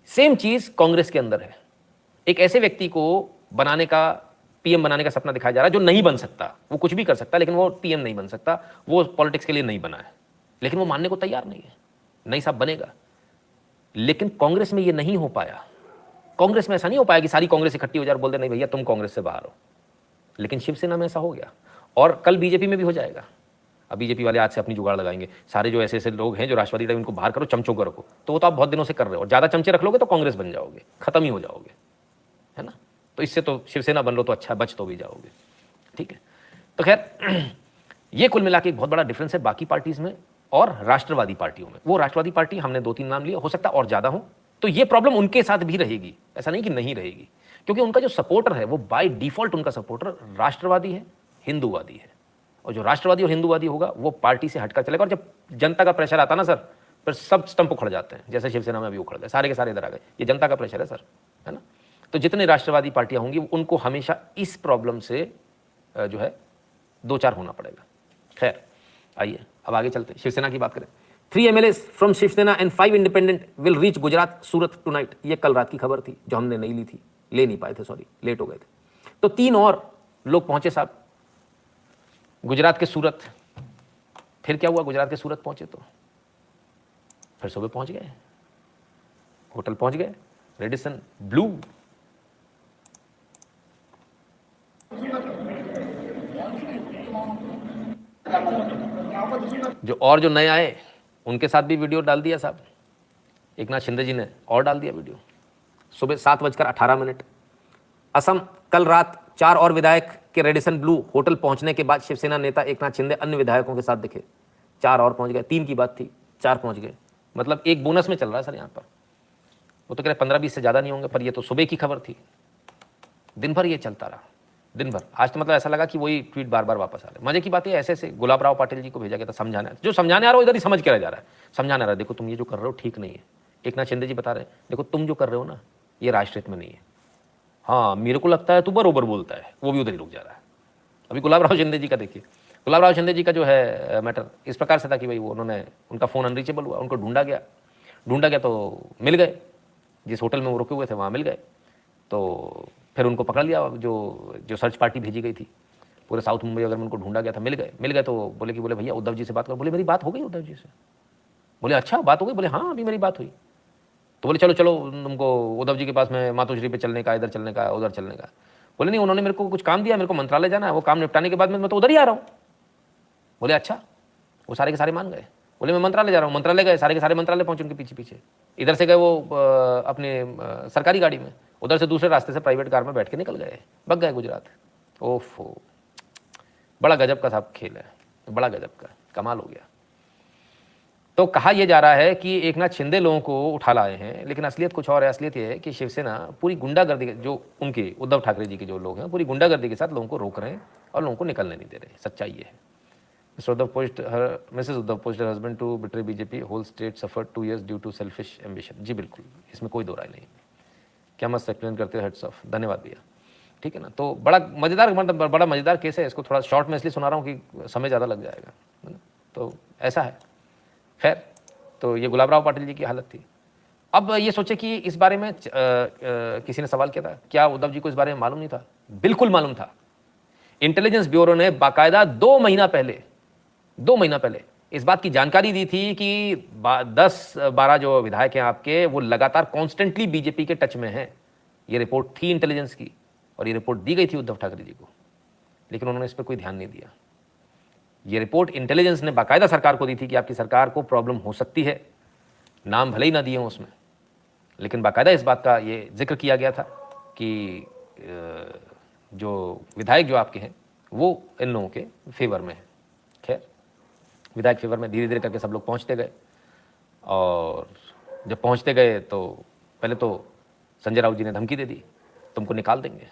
[SPEAKER 1] सेम चीज कांग्रेस के अंदर है। एक ऐसे व्यक्ति को बनाने का, पीएम बनाने का सपना दिखाया जा रहा है जो नहीं बन सकता। वो कुछ भी कर सकता है लेकिन वो पीएम नहीं बन सकता, वो पॉलिटिक्स के लिए नहीं बना है, लेकिन वो मानने को तैयार नहीं है। नहीं साहब बनेगा, लेकिन कांग्रेस में ये नहीं हो पाया। कांग्रेस में ऐसा नहीं हो पाया कि सारी कांग्रेस इकट्ठी हो जाए और बोल दे नहीं भैया तुम कांग्रेस से बाहर हो, लेकिन शिवसेना में ऐसा हो गया और कल बीजेपी में भी हो जाएगा। अब बीजेपी वाले आज से अपनी जुगाड़ लगाएंगे, सारे जो ऐसे लोग हैं जो राष्ट्रवादी टाइप, उनको बाहर करो, चमचों को रखो। तो वो तो आप बहुत दिनों से कर रहे हो, और ज्यादा चमचे रख लोगे तो कांग्रेस बन जाओगे, खत्म ही हो जाओगे, है ना। तो इससे तो शिवसेना बन लो तो अच्छा, बच तो भी जाओगे, ठीक है। तो खैर, ये कुल मिला के एक बहुत बड़ा डिफरेंस है बाकी पार्टीज में और राष्ट्रवादी पार्टियों में। वो राष्ट्रवादी पार्टी, हमने 2-3 नाम लिए, हो सकता है और ज्यादा हो, तो ये प्रॉब्लम उनके साथ भी रहेगी, ऐसा नहीं कि नहीं रहेगी, क्योंकि उनका जो सपोर्टर है वो बाय डिफॉल्ट उनका सपोर्टर राष्ट्रवादी है, हिंदूवादी है। और जो राष्ट्रवादी और हिंदूवादी होगा वो पार्टी से हटकर चलेगा। और जब जनता का प्रेशर आता ना सर, फिर सब स्टंप उखड़ जाते हैं, जैसे शिवसेना में अभी उखड़ गए, सारे के सारे इधर आ गए। ये जनता का प्रेशर है सर, है ना। तो जितने राष्ट्रवादी पार्टियां होंगी उनको हमेशा इस प्रॉब्लम से जो है 2-4 होना पड़ेगा। खैर, आइए अब आगे चलते हैं, शिवसेना की बात करें। 3 MLAs from Shiv Sena and 5 independent will reach Gujarat Surat tonight. ये कल रात की खबर थी जो हमने नहीं ली थी, ले नहीं पाए थे, सॉरी, लेट हो गए थे। तो 3 और लोग पहुंचे साहब गुजरात के सूरत। फिर क्या हुआ, गुजरात के सूरत पहुंचे तो फिर सुबह पहुंच गए, होटल पहुंच गए, रेडिसन ब्लू। जो नए आए उनके साथ भी वीडियो डाल दिया साहब, एक नाथ शिंदे जी ने और डाल दिया वीडियो। सुबह 7:18। असम, कल रात 4 और विधायक के रेडिसन ब्लू होटल पहुंचने के बाद शिवसेना नेता एक नाथ शिंदे अन्य विधायकों के साथ दिखे। 4 और पहुंच गए, 3 की बात थी 4 पहुंच गए, मतलब एक बोनस में चल रहा है सर यहाँ पर। वो तो कह रहे 15-20 से ज़्यादा नहीं होंगे, पर ये तो सुबह की खबर थी, दिन भर ये चलता रहा, दिन भर। आज तो मतलब ऐसा लगा कि वही ट्वीट बार बार वापस आ रहे। मजे की बात है, ऐसे ऐसे गुलाब राव पाटिल जी को भेजा गया था समझाने, जो समझाने आ रहा हो इधर ही समझ के रह जा रहा है, समझाने आ रहा है देखो तुम ये जो कर रहे हो ठीक नहीं है। एकनाथ शिंदे जी बता रहे हैं देखो तुम जो कर रहे हो ना ये राष्ट्र हित में नहीं है, हाँ मेरे को लगता है तू बरोबर बोलता है, वो भी उधर ही रुक जा रहा है। अभी गुलाब राव शिंदे जी का देखिए, गुलाब राव शिंदे जी का जो है मैटर इस प्रकार से था कि भाई वो उन्होंने, उनका फ़ोन अनरीचेबल हुआ, उनको ढूंढा गया तो मिल गए, जिस होटल में वो रुके हुए थे वहाँ मिल गए, तो फिर उनको पकड़ लिया, जो सर्च पार्टी भेजी गई थी पूरे साउथ मुंबई अगर में उनको ढूंढा गया था, मिल गए तो बोले कि बोले भैया उद्धव जी से बात करो। बोले मेरी बात हो गई उद्धव जी से। बोले अच्छा बात हो गई? बोले हाँ अभी मेरी बात हुई। तो बोले चलो चलो तुमको उद्धव जी के पास में मातोश्री पे चलने का, इधर चलने का, उधर चलने का। बोले नहीं उन्होंने मेरे को कुछ काम दिया, मेरे को मंत्रालय जाना है, वो काम निपटाने के बाद में मैं तो उधर ही आ रहा हूँ। बोले अच्छा, वो सारे के सारे मान गए। बोले मैं मंत्रालय जा रहा हूँ, मंत्रालय गए, सारे के सारे मंत्रालय पहुंचे उनके पीछे पीछे। इधर से गए वो अपने सरकारी गाड़ी में, उधर से दूसरे रास्ते से प्राइवेट कार में बैठ के निकल गए, भग गए गुजरात। ओफो, बड़ा गजब का साहब खेल है, बड़ा गजब का, कमाल हो गया। तो कहा यह जा रहा है कि एकनाथ शिंदे लोगों को उठा लाए हैं, लेकिन असलियत कुछ और है। असलियत यह है कि शिवसेना पूरी गुंडागर्दी, जो उनके उद्धव ठाकरे जी के जो लोग हैं, पूरी गुंडागर्दी के साथ लोगों को रोक रहे हैं और लोगों को निकलने नहीं दे रहे। सच्चाई ये है। Mrs Uddhav pushed her husband to betray BJP, whole state suffer 2 years due to selfish ambition. जी बिल्कुल, इसमें कोई दो राय नहीं। क्या मस्त एक्सप्लेन करते हो, हेड्स ऑफ, धन्यवाद भैया। ठीक है ना, तो बड़ा मज़ेदार, मतलब बड़ा मज़ेदार केस है। इसको थोड़ा शॉर्ट में इसलिए सुना रहा हूँ कि समय ज़्यादा लग जाएगा, है ना, तो ऐसा है। खैर, तो ये गुलाब राव पाटिल जी की हालत थी। अब ये सोचे कि इस बारे में किसी ने सवाल किया था, क्या उद्धव जी को इस बारे में मालूम नहीं था? बिल्कुल मालूम था। इंटेलिजेंस ब्यूरो ने बाकायदा 2 महीना पहले इस बात की जानकारी दी थी कि 10-12 जो विधायक हैं आपके, वो लगातार कॉन्स्टेंटली बीजेपी के टच में हैं। ये रिपोर्ट थी इंटेलिजेंस की और ये रिपोर्ट दी गई थी उद्धव ठाकरे जी को, लेकिन उन्होंने इस पर कोई ध्यान नहीं दिया। ये रिपोर्ट इंटेलिजेंस ने बाकायदा सरकार को दी थी कि आपकी सरकार को प्रॉब्लम हो सकती है, नाम भले ही ना दिए हों उसमें, लेकिन बाकायदा इस बात का ये जिक्र किया गया था कि जो विधायक जो आपके हैं वो इन लोगों के फेवर में है। खैर, विधायक फेवर में धीरे धीरे करके सब लोग पहुंचते गए, और जब पहुंचते गए तो पहले तो संजय राउत जी ने धमकी दे दी, तुमको निकाल देंगे,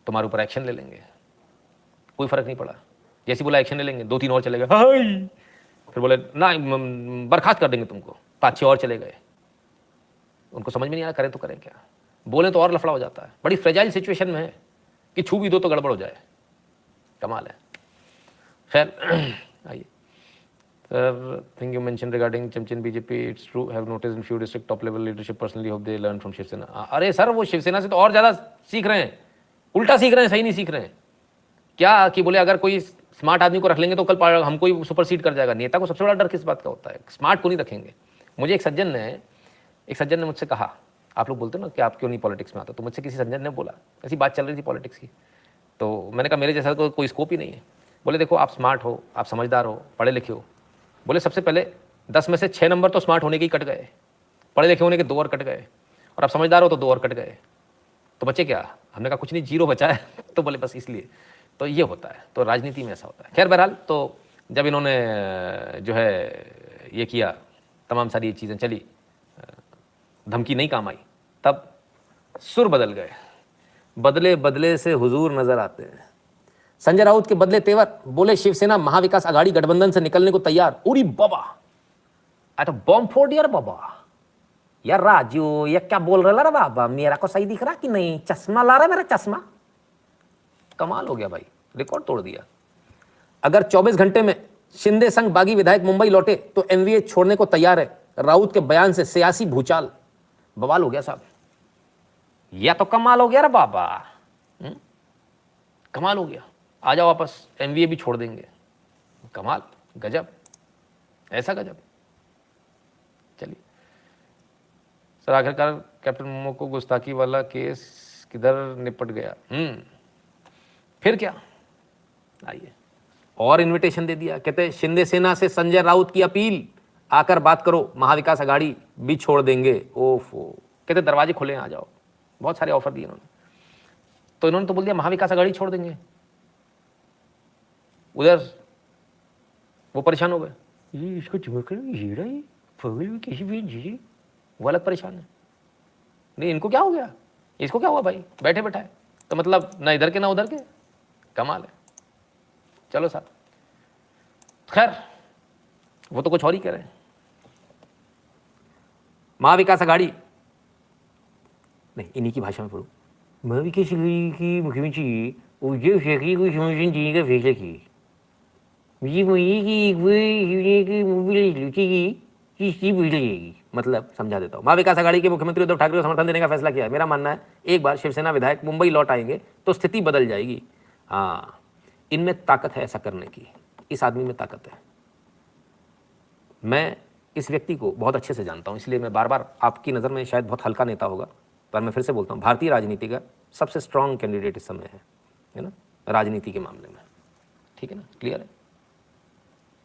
[SPEAKER 1] तुम्हारे ऊपर एक्शन ले लेंगे। कोई फर्क नहीं पड़ा, जैसे बोला एक्शन ले लेंगे, 2-3 और चले गए, हाय, फिर बोले ना बर्खास्त कर देंगे तुमको, 5-6 और चले गए। उनको समझ में नहीं आया करें तो करें क्या, बोले तो और लफड़ा हो जाता है। बड़ी फ्रेजाइल सिचुएशन में है कि छू भी दो तो गड़बड़ हो जाए, कमाल है। खैर आइए sir, thing you mention regarding चमचिन BJP, it's true, have notice in few district top level leadership personally, hope they learn from Shiv Sena. अरे सर, वो शिवसेना से तो और ज़्यादा सीख रहे हैं, उल्टा सीख रहे हैं, सही नहीं सीख रहे हैं। क्या कि बोले अगर कोई स्मार्ट आदमी को रख लेंगे तो कल हमको ही सुपरसीड कर जाएगा। नेता को सबसे बड़ा डर किस बात का होता है? स्मार्ट को नहीं रखेंगे। मुझे एक सज्जन ने मुझसे कहा, आप लोग बोलते हो ना कि आप क्यों नहीं पॉलिटिक्स में आते, तो मुझसे किसी सज्जन ने बोला, ऐसी बात चल रही थी पॉलिटिक्स की, तो मैंने कहा मेरे जैसा तो कोई स्कोप ही नहीं है। बोले देखो, आप स्मार्ट हो, आप समझदार हो, पढ़े लिखे हो। बोले सबसे पहले 10 में से 6 नंबर तो स्मार्ट होने के ही कट गए, पढ़े लिखे होने के 2 और कट गए, और आप समझदार हो तो 2 और कट गए, तो बच्चे क्या? हमने कहा कुछ नहीं, 0 बचा है। तो बोले बस इसलिए। तो ये होता है, तो राजनीति में ऐसा होता है। खैर बहरहाल, तो जब इन्होंने जो है ये किया, तमाम सारी ये चीज़ें चली, धमकी नहीं काम आई, तब सुर बदल गए। बदले बदले से हुजूर नजर आते हैं। संजय राउत के बदले तेवर, बोले शिवसेना महाविकास आघाड़ी गठबंधन से निकलने को तैयार। उरी बाबा, अरे बॉम्ब फोड़ दिया रे बाबा। यार राजू, ये क्या बोल रहा रे बाबा, मेरा को सही दिख रहा कि नहीं? चश्मा ला रहा मेरा चश्मा। कमाल हो गया भाई, रिकॉर्ड तोड़ दिया। अगर 24 घंटे में शिंदे संग बागी विधायक मुंबई लौटे तो एमवीए छोड़ने को तैयार है। राउत के बयान से सियासी भूचाल। बवाल हो गया साहब, यह तो कमाल हो गया रे बाबा, कमाल हो गया। आ जाओ वापस, एमवीए भी छोड़ देंगे। कमाल, गजब, ऐसा गजब। चलिए सर, आखिरकार कैप्टन मोमो को गुस्ताखी वाला केस किधर निपट गया? फिर क्या, आइए। और इनविटेशन दे दिया, कहते शिंदे सेना से संजय राउत की अपील, आकर बात करो, महाविकास आघाड़ी भी छोड़ देंगे। ओफो, कहते दरवाजे खुले हैं, आ जाओ। बहुत सारे ऑफर दिए इन्होंने, तो इन्होंने तो बोल दिया महाविकास आघाड़ी छोड़ देंगे। उधर वो परेशान हो गए, ये इसको चमक रहा है, हीरा है, पगल में किसी भी जी, वो अलग परेशान है। नहीं इनको क्या हो गया, इसको क्या हुआ भाई, बैठे बैठाए तो मतलब ना इधर के ना उधर के, कमाल है। चलो साहब, खैर वो तो कुछ और ही कह रहे हैं। महाविकास आघाड़ी, नहीं इन्हीं की भाषा में पढ़ू, महाविकास आघाड़ी की मुख्यमंत्री उद्धव ठाकरे को समर्थन देने का फैसला किया। मुझे मुझे कि एक बार की मोबाइल लूटेगी कि इसकी भीड़ लगेगी। मतलब समझा देता हूँ, महाविकास आघाड़ी के मुख्यमंत्री उद्धव ठाकरे को समर्थन देने का फैसला किया है। मेरा मानना है एक बार शिवसेना विधायक मुंबई लौट आएंगे तो स्थिति बदल जाएगी। हाँ, इनमें ताकत है ऐसा करने की, इस आदमी में ताकत है। मैं इस व्यक्ति को बहुत अच्छे से जानता हूँ, इसलिए मैं बार बार, आपकी नज़र में शायद बहुत हल्का नेता होगा, पर मैं फिर से बोलता हूँ, भारतीय राजनीति का सबसे स्ट्रांग कैंडिडेट इस समय है ना, राजनीति के मामले में। ठीक है ना, क्लियर है।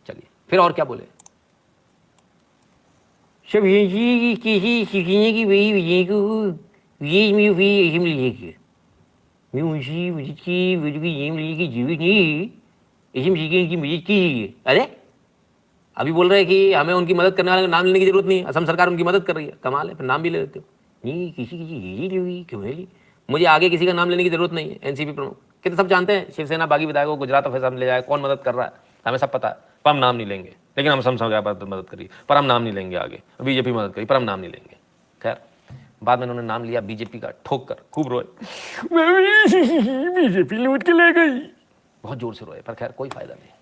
[SPEAKER 1] चलिए फिर और क्या बोले, सब ये किसी सीखने की वही विजय को ये में भी अहम लीजिए मैं उनसी मदद की मदद की ये मिली की जीवित नहीं अहम सीखने की मदद कीजिए। अरे अभी बोल रहे हैं कि हमें उनकी मदद करने वाले का नाम लेने की जरूरत नहीं है, असम सरकार उनकी मदद कर रही है, कमाल है, फिर नाम भी ले लेते हो। नहीं किसी ये ली क्यों ली, मुझे आगे किसी का नाम लेने की जरूरत नहीं है। एनसीपी प्रमुख कितने सब जानते हैं, शिवसेना बागी विधायकों को गुजरात ऑफिस ले जाए, कौन मदद कर रहा है हमें सब पता है, पर हम नाम नहीं लेंगे। लेकिन हम समझ मदद करिए पर हम नाम नहीं लेंगे, आगे बीजेपी मदद करिए पर हम नाम नहीं लेंगे। खैर बाद में उन्होंने नाम लिया बीजेपी का, ठोक कर खूब रोए, बीजेपी लूट के ले गई, बहुत जोर से रोए, पर खैर कोई फायदा नहीं।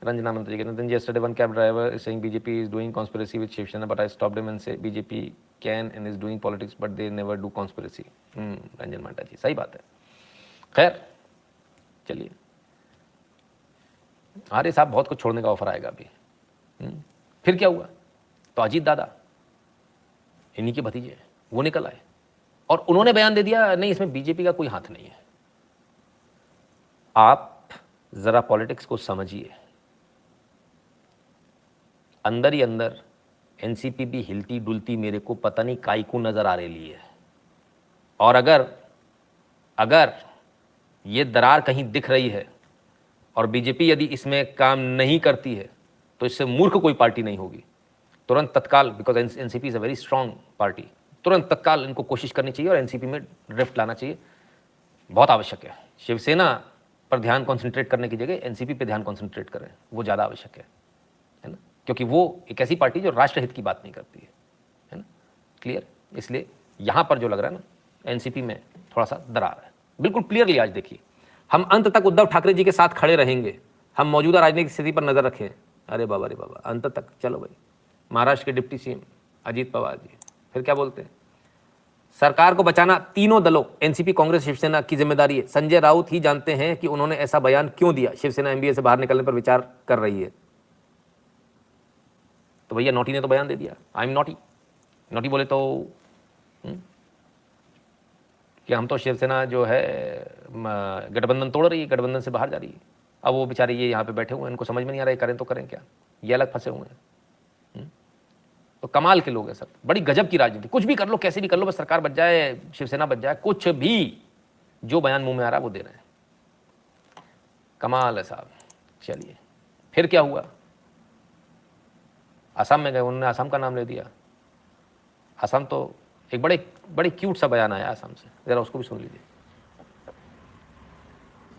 [SPEAKER 1] Ranjana Mantri कहते हैं yesterday one cab driver is saying BJP is doing conspiracy with Shiv Sena, but I stopped him and say BJP can and is doing politics, but they never do conspiracy. Ranjan Manta जी सही बात है। खैर चलिए, आर्य साहब बहुत कुछ छोड़ने का ऑफर आएगा अभी। फिर क्या हुआ, तो अजीत दादा इन्हीं के भतीजे वो निकल आए और उन्होंने बयान दे दिया नहीं इसमें बीजेपी का कोई हाथ नहीं है। आप जरा पॉलिटिक्स को समझिए, अंदर ही अंदर एनसीपी भी हिलती डुलती मेरे को पता नहीं काई को नजर आ रही है। और अगर ये दरार कहीं दिख रही है और बीजेपी यदि इसमें काम नहीं करती है तो इससे मूर्ख कोई पार्टी नहीं होगी। तुरंत तत्काल, because NCP is a very strong party, तुरंत तत्काल इनको कोशिश करनी चाहिए और एनसीपी में ड्रिफ्ट लाना चाहिए, बहुत आवश्यक है। शिवसेना पर ध्यान कॉन्सेंट्रेट करने की जगह एनसीपी पे ध्यान कॉन्सेंट्रेट करें, वो ज़्यादा आवश्यक है ना, क्योंकि वो एक ऐसी पार्टी जो राष्ट्रहित की बात नहीं करती है ना, क्लियर। इसलिए यहाँ पर जो लग रहा है ना एनसीपी में थोड़ा सा दरार है, बिल्कुल क्लियरली। आज देखिए, हम अंत तक उद्धव ठाकरे जी के साथ खड़े रहेंगे, हम मौजूदा राजनीतिक स्थिति पर नजर रखें। अरे बाबा अंत तक, चलो भाई। महाराष्ट्र के डिप्टी सीएम अजीत पवार जी फिर क्या बोलते हैं, सरकार को बचाना तीनों दलों एनसीपी कांग्रेस शिवसेना की जिम्मेदारी है। संजय राउत ही जानते हैं कि उन्होंने ऐसा बयान क्यों दिया, शिवसेना एमबीए से बाहर निकलने पर विचार कर रही है। तो भैया नोटी ने तो बयान दे दिया, आई एम नोटी बोले तो कि हम तो शिवसेना जो है गठबंधन तोड़ रही है, गठबंधन से बाहर जा रही है। अब वो बेचारे ये यहाँ पे बैठे हुए हैं, इनको समझ में नहीं आ रहा है करें तो करें क्या, ये अलग फंसे हुए हैं। तो कमाल के लोग हैं सर, बड़ी गजब की राजनीति, कुछ भी कर लो कैसे भी कर लो, बस सरकार बच जाए, शिवसेना बच जाए, कुछ भी जो बयान मुंह में आ रहा है वो दे रहे हैं। कमाल है साहब। चलिए फिर क्या हुआ, असम में गए, उन्होंने असम का नाम ले दिया। असम तो एक बड़े क्यूट सा बयान आया असम से, जरा उसको भी सुन लीजिए।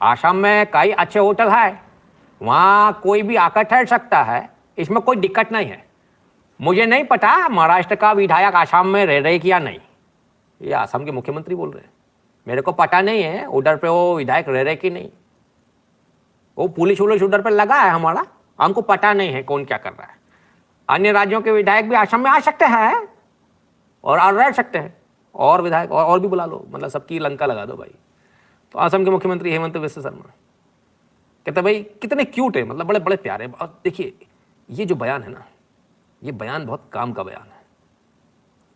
[SPEAKER 1] असम में कई अच्छे होटल है, वहां कोई भी आकर ठहर सकता है, इसमें कोई दिक्कत नहीं है। मुझे नहीं पता महाराष्ट्र का विधायक असम में रह रहे कि या नहीं, ये असम के मुख्यमंत्री बोल रहे हैं, मेरे को पता नहीं है उधर पे वो विधायक रह रहे कि नहीं, वो पुलिस उधर पे लगा है हमारा, हमको पता नहीं है कौन क्या कर रहा है। अन्य राज्यों के विधायक भी असम में आ सकते हैं और रह सकते हैं, और विधायक और भी बुला लो, मतलब सबकी लंका लगा दो भाई। तो असम के मुख्यमंत्री हेमंत बिस्वा शर्मा कहते भाई कितने क्यूट है, मतलब बड़े बड़े प्यारे। और देखिए ये जो बयान है ना, ये बयान बहुत काम का बयान है,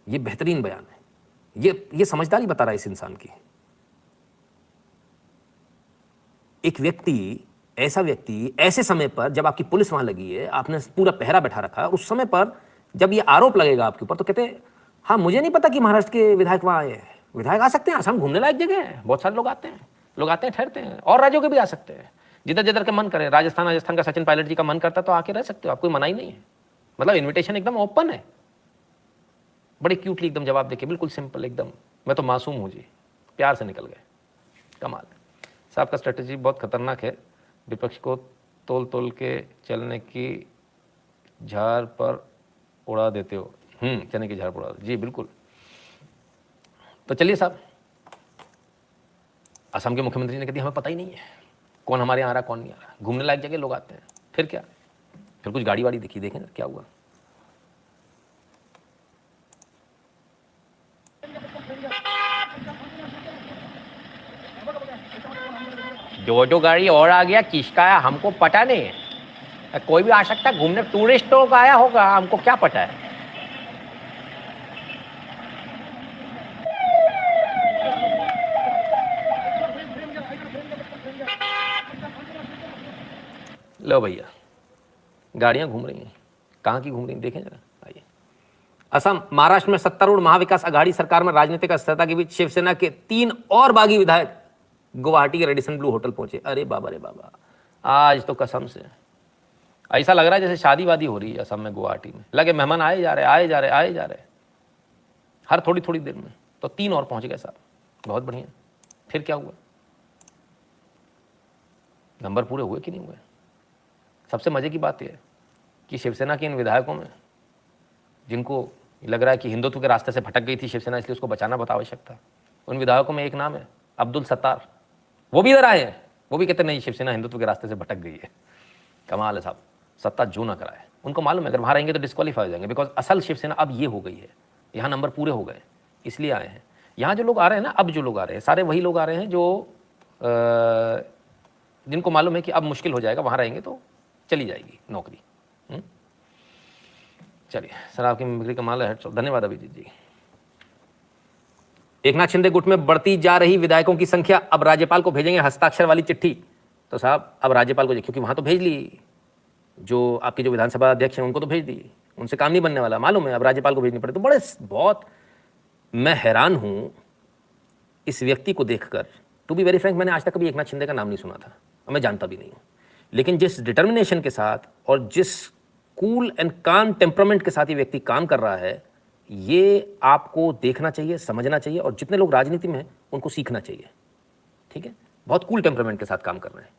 [SPEAKER 1] ये बेहतरीन बयान है, ये समझदारी बता रहा है इस इंसान की। एक व्यक्ति, ऐसा व्यक्ति ऐसे समय पर जब आपकी पुलिस वहां लगी है, आपने पूरा पहरा बैठा रखा है, उस समय पर जब ये आरोप लगेगा आपके ऊपर तो कहते हैं हाँ मुझे नहीं पता कि महाराष्ट्र के विधायक वहां आए हैं। विधायक आ सकते हैं, असम घूमने लायक जगह है, बहुत सारे लोग आते हैं ठहरते हैं, और राज्यों के भी आ सकते हैं। जिधर जिधर के मन करे, राजस्थान का सचिन पायलट जी का मन करता तो आके रह सकते हो, आप कोई मना ही नहीं है। मतलब इन्विटेशन एकदम ओपन है। बड़े क्यूटली एकदम जवाब देके, बिल्कुल सिंपल एकदम, मैं तो मासूम हूँ जी, प्यार से निकल गए। कमाल। साहब का स्ट्रेटजी बहुत खतरनाक है, विपक्ष को तोल तोल के चलने की झाड़ पर उड़ा देते हो। चने की झाड़ पर उड़ा, जी बिल्कुल। तो चलिए साहब, असम के मुख्यमंत्री ने कह दिया हमें पता ही नहीं है कौन हमारे यहाँ आ रहा कौन नहीं आ रहा। घूमने लायक जगह लोग आते हैं, फिर क्या, फिर कुछ गाड़ी वाड़ी दिखी, देखें क्या हुआ। जो गाड़ी और आ गया, किसका आया हमको पता नहीं है, कोई भी आ सकता है घूमने, टूरिस्टों का आया होगा, हमको क्या पता है। लो भैया, गाड़ियां घूम रही हैं, कहाँ की घूम रही हैं देखें जरा, आइए। असम, महाराष्ट्र में सत्तारूढ़ महाविकास आघाड़ी सरकार में राजनीतिक अस्थिरता के बीच शिवसेना के 3 और बागी विधायक गुवाहाटी के रेडिसन ब्लू होटल पहुंचे। अरे बाबा रे बाबा, आज तो कसम से ऐसा लग रहा है जैसे शादी वादी हो रही है असम में, गुवाहाटी में। लगे मेहमान आए जा रहे, आए जा रहे, आए जा रहे, हर थोड़ी थोड़ी देर में। तो 3 और पहुंच गए साहब, बहुत बढ़िया। फिर क्या हुआ, नंबर पूरे हुए कि नहीं हुए। सबसे मजे की बात यह है कि शिवसेना के इन विधायकों में, जिनको लग रहा है कि हिंदुत्व के रास्ते से भटक गई थी शिवसेना, इसलिए उसको बचाना बहुत आवश्यक था, उन विधायकों में एक नाम है अब्दुल सत्तार। वो भी इधर आए हैं, वो भी कहते नहीं शिवसेना हिंदुत्व के रास्ते से भटक गई है। कमाल है साहब, सत्ता जो ना कराए, उनको मालूम है अगर वहां रहेंगे तो डिस्क्वालीफाई हो जाएंगे, बिकॉज असल शिवसेना अब ये हो गई है, यहाँ नंबर पूरे हो गए, इसलिए आए हैं। यहाँ जो लोग आ रहे हैं ना, अब जो लोग आ रहे हैं सारे वही लोग आ रहे हैं जो जिनको मालूम है कि अब मुश्किल हो जाएगा, वहां रहेंगे तो चली जाएगी नौकरी। चलिए सर, आपकी मिमिक्री कमाल है, धन्यवाद अभिजीत जी। एकनाथ शिंदे गुट में बढ़ती जा रही विधायकों की संख्या, अब राज्यपाल को भेजेंगे हस्ताक्षर वाली चिट्ठी। तो साहब अब राज्यपाल को, क्योंकि वहां तो भेज ली, जो आपके जो विधानसभा अध्यक्ष हैं उनको तो भेज दी, उनसे काम नहीं बनने वाला, मालूम है, अब राज्यपाल को भेजनी पड़े। तो बड़े बहुत मैं हैरान हूं इस व्यक्ति को देखकर। टू बी वेरी फ्रैंक, मैंने आज तक कभी एकनाथ शिंदे का नाम नहीं सुना था और मैं जानता भी नहीं हूं, लेकिन जिस डिटर्मिनेशन के साथ और जिस कूल एंड काम टेम्परामेंट के साथ ये व्यक्ति काम कर रहा है, ये आपको देखना चाहिए, समझना चाहिए, और जितने लोग राजनीति में हैं उनको सीखना चाहिए। ठीक है, बहुत कूल टेम्परामेंट के साथ काम कर रहे हैं,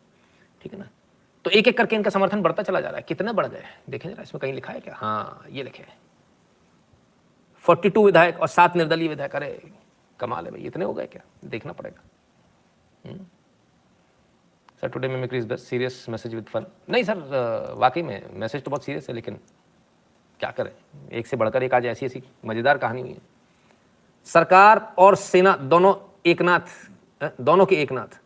[SPEAKER 1] ठीक है ना। तो एक एक करके इनका समर्थन बढ़ता चला जा रहा है। कितने बढ़ गए देखें जरा, इसमें कहीं लिखा है क्या? हाँ ये लिखे 42 विधायक और 7 निर्दलीय विधायक। अरे कमाल है भाई, इतने हो गए क्या, देखना पड़ेगा। Sir today mimicry is best, serious message with fun. नहीं सर, वाकई में मैसेज तो बहुत सीरियस है, लेकिन क्या करें, एक से बढ़कर एक आज ऐसी ऐसी मजेदार कहानी हुई है। सरकार और सेना दोनों दोनों के एकनाथ।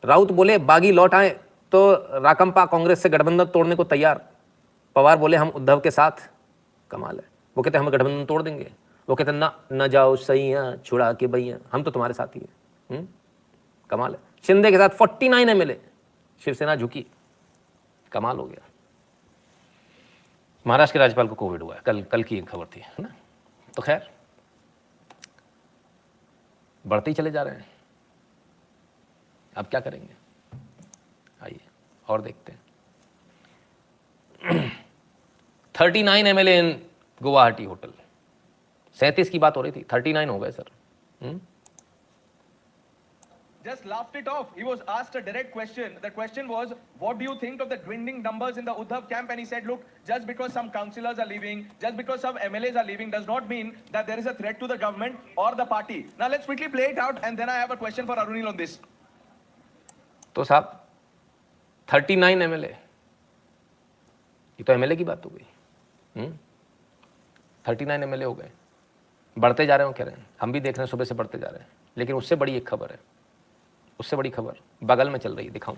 [SPEAKER 1] राउत बोले बागी लौट आए तो राकंपा कांग्रेस से गठबंधन तोड़ने को तैयार। पवार बोले हम उद्धव के साथ। कमाल है, वो कहते हम गठबंधन तोड़ देंगे, वो कहते ना न जाओ सैया छुड़ा के भैया, हम तो तुम्हारे साथ ही है। कमाल है। शिंदे के साथ 49 एमएलए, शिवसेना झुकी। कमाल हो गया। महाराष्ट्र के राज्यपाल को कोविड हुआ है, कल की एक खबर थी, है ना। तो खैर बढ़ते ही चले जा रहे हैं, अब क्या करेंगे, आइए और देखते हैं। 39 एमएलए इन गुवाहाटी होटल, 37 की बात हो रही थी, 39 हो गए sir.
[SPEAKER 2] Just laughed it off. He was asked a direct question. The question was, what do you think of the dwindling numbers in the Uddhav camp? And he said, look, just because some councillors are leaving, just because some MLAs are leaving, does not mean that there is a threat to the government or the party. Now let's quickly play it out, and then I have a question for Arunil on this.
[SPEAKER 1] तो साहब 39 MLA, ये तो MLA की बात हो गई। 39 MLA हो गए, बढ़ते जा रहे हो, कह रहे हैं, हम भी देख रहे हैं सुबह से बढ़ते जा रहे हैं। लेकिन उससे बड़ी एक खबर है, उससे बड़ी खबर बगल में चल रही है, दिखाऊं।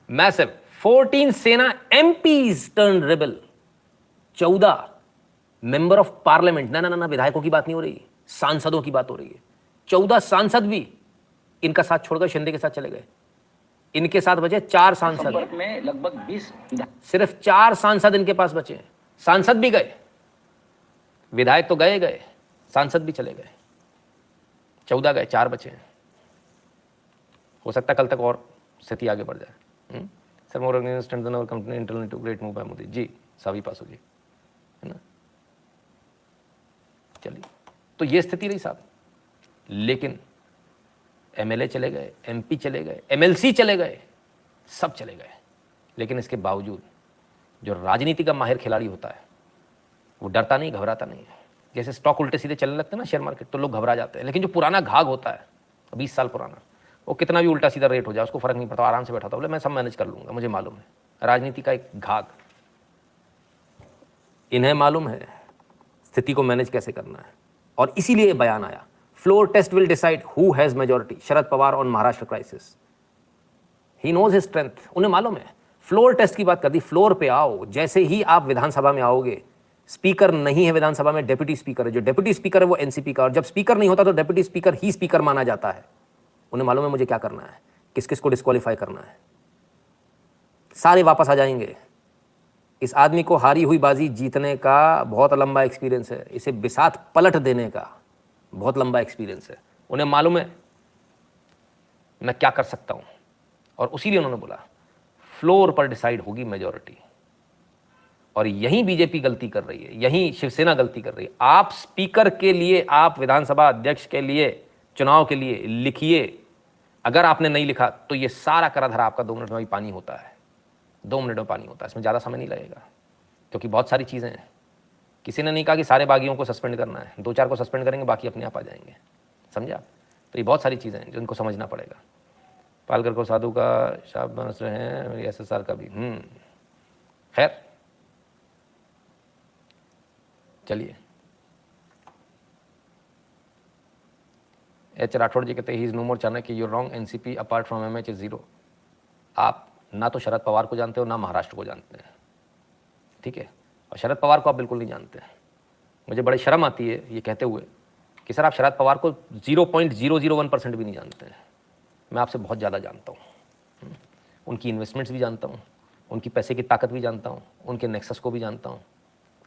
[SPEAKER 1] मैसिव 14 सेना MPs turn rebel, 14 member of parliament, ना विधायकों की बात नहीं हो रही, सांसदों की बात हो रही है। 14 सांसद भी इनका साथ छोड़कर शिंदे के साथ चले गए। इनके साथ बचे 4 सांसद में, लगभग 20, सिर्फ 4 सांसद इनके पास बचे हैं। सांसद भी गए, विधायक तो गए, सांसद भी चले गए। 14 गए, 4 बचे हैं। हो सकता है कल तक और स्थिति आगे बढ़ जाए। Sir more strengthen our company internal to great move by Modi ji, सभी पासो जी, है ना। चलिए, तो ये स्थिति रही साहब। लेकिन एमएलए चले गए, एमपी चले गए, एमएलसी चले गए, सब चले गए। लेकिन इसके बावजूद जो राजनीति का माहिर खिलाड़ी होता है वो डरता नहीं, घबराता नहीं है। जैसे स्टॉक उल्टे सीधे चलने लगते हैं ना शेयर मार्केट, तो लोग घबरा जाते हैं। लेकिन जो पुराना घाघ होता है 20 साल पुराना, वो कितना भी उल्टा सीधा रेट हो जाए उसको फर्क नहीं पड़ता, आराम से बैठा था, बोले मैं सब मैनेज कर लूंगा, मुझे मालूम है। राजनीति का एक घाघ, इन्हें मालूम है स्थिति को मैनेज कैसे करना है। और इसीलिए ये बयान आया, floor test will decide who has majority, Sharad Pawar on Maharashtra crisis. He knows his strength, उन्हें मालूम है। फ्लोर टेस्ट की बात कर दी, फ्लोर पे आओ। जैसे ही आप विधानसभा में आओगे, स्पीकर नहीं है विधानसभा में, डेप्यूटी स्पीकर है। जो डेप्यूटी स्पीकर है वो एनसीपी का, और जब स्पीकर नहीं होता तो डेप्यूटी स्पीकर ही स्पीकर माना जाता है। उन्हें मालूम है मुझे क्या करना है, किस किस को डिस्क्वालीफाई करना है। सारे वापस आ जाएंगे। इस आदमी को हारी हुई बाजी जीतने का बहुत लंबा एक्सपीरियंस है, इसे बिसात पलट देने का बहुत लंबा एक्सपीरियंस है। उन्हें मालूम है मैं क्या कर सकता हूं, और उसीलिए उन्होंने बोला फ्लोर पर डिसाइड होगी मेजॉरिटी। और यहीं बीजेपी गलती कर रही है, यहीं शिवसेना गलती कर रही है। आप स्पीकर के लिए, आप विधानसभा अध्यक्ष के लिए, चुनाव के लिए लिखिए। अगर आपने नहीं लिखा तो ये सारा करा धरा आपका 2 मिनट में ही पानी होता है, 2 मिनट में पानी होता है। इसमें ज़्यादा समय नहीं लगेगा, क्योंकि बहुत सारी चीज़ें हैं। किसी ने नहीं कहा कि सारे बागियों को सस्पेंड करना है, 2-4 को सस्पेंड करेंगे, बाकी अपने आप आ जाएंगे, समझा। तो ये बहुत सारी चीज़ें हैं जिनको समझना पड़ेगा। पालकर को साधु का शाबाश है, मेरी SSR का भी। खैर चलिए, एच राठौड़ जी कहते हैं he is no more Chanakya, you're wrong, NCP apart from MH is zero. आप ना तो शरद पवार को जानते हो ना महाराष्ट्र को जानते हैं, ठीक है। और शरद पवार को आप बिल्कुल नहीं जानते हैं। मुझे बड़ी शर्म आती है ये कहते हुए कि सर आप शरद पवार को 0.001% भी नहीं जानते हैं। मैं आपसे बहुत ज़्यादा जानता हूँ, उनकी इन्वेस्टमेंट्स भी जानता हूँ, उनकी पैसे की ताकत भी जानता हूँ, उनके नेक्सस को भी जानता हूँ,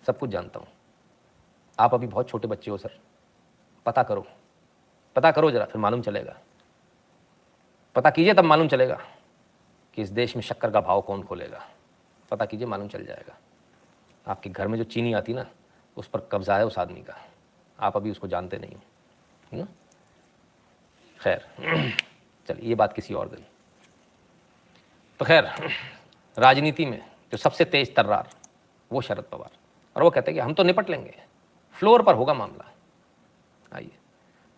[SPEAKER 1] सब कुछ जानता हूँ। आप अभी बहुत छोटे बच्चे हो सर, पता करो, पता करो जरा, फिर मालूम चलेगा। पता कीजिए, तब मालूम चलेगा कि इस देश में शक्कर का भाव कौन खोलेगा। पता कीजिए, मालूम चल जाएगा। आपके घर में जो चीनी आती ना, उस पर कब्जा है उस आदमी का, आप अभी उसको जानते नहीं हो ना। खैर चलिए, ये बात किसी और दिन। तो खैर, राजनीति में जो सबसे तेज तर्रार वो शरद पवार, और वो कहते हैं कि हम तो निपट लेंगे, फ्लोर पर होगा मामला। आइए,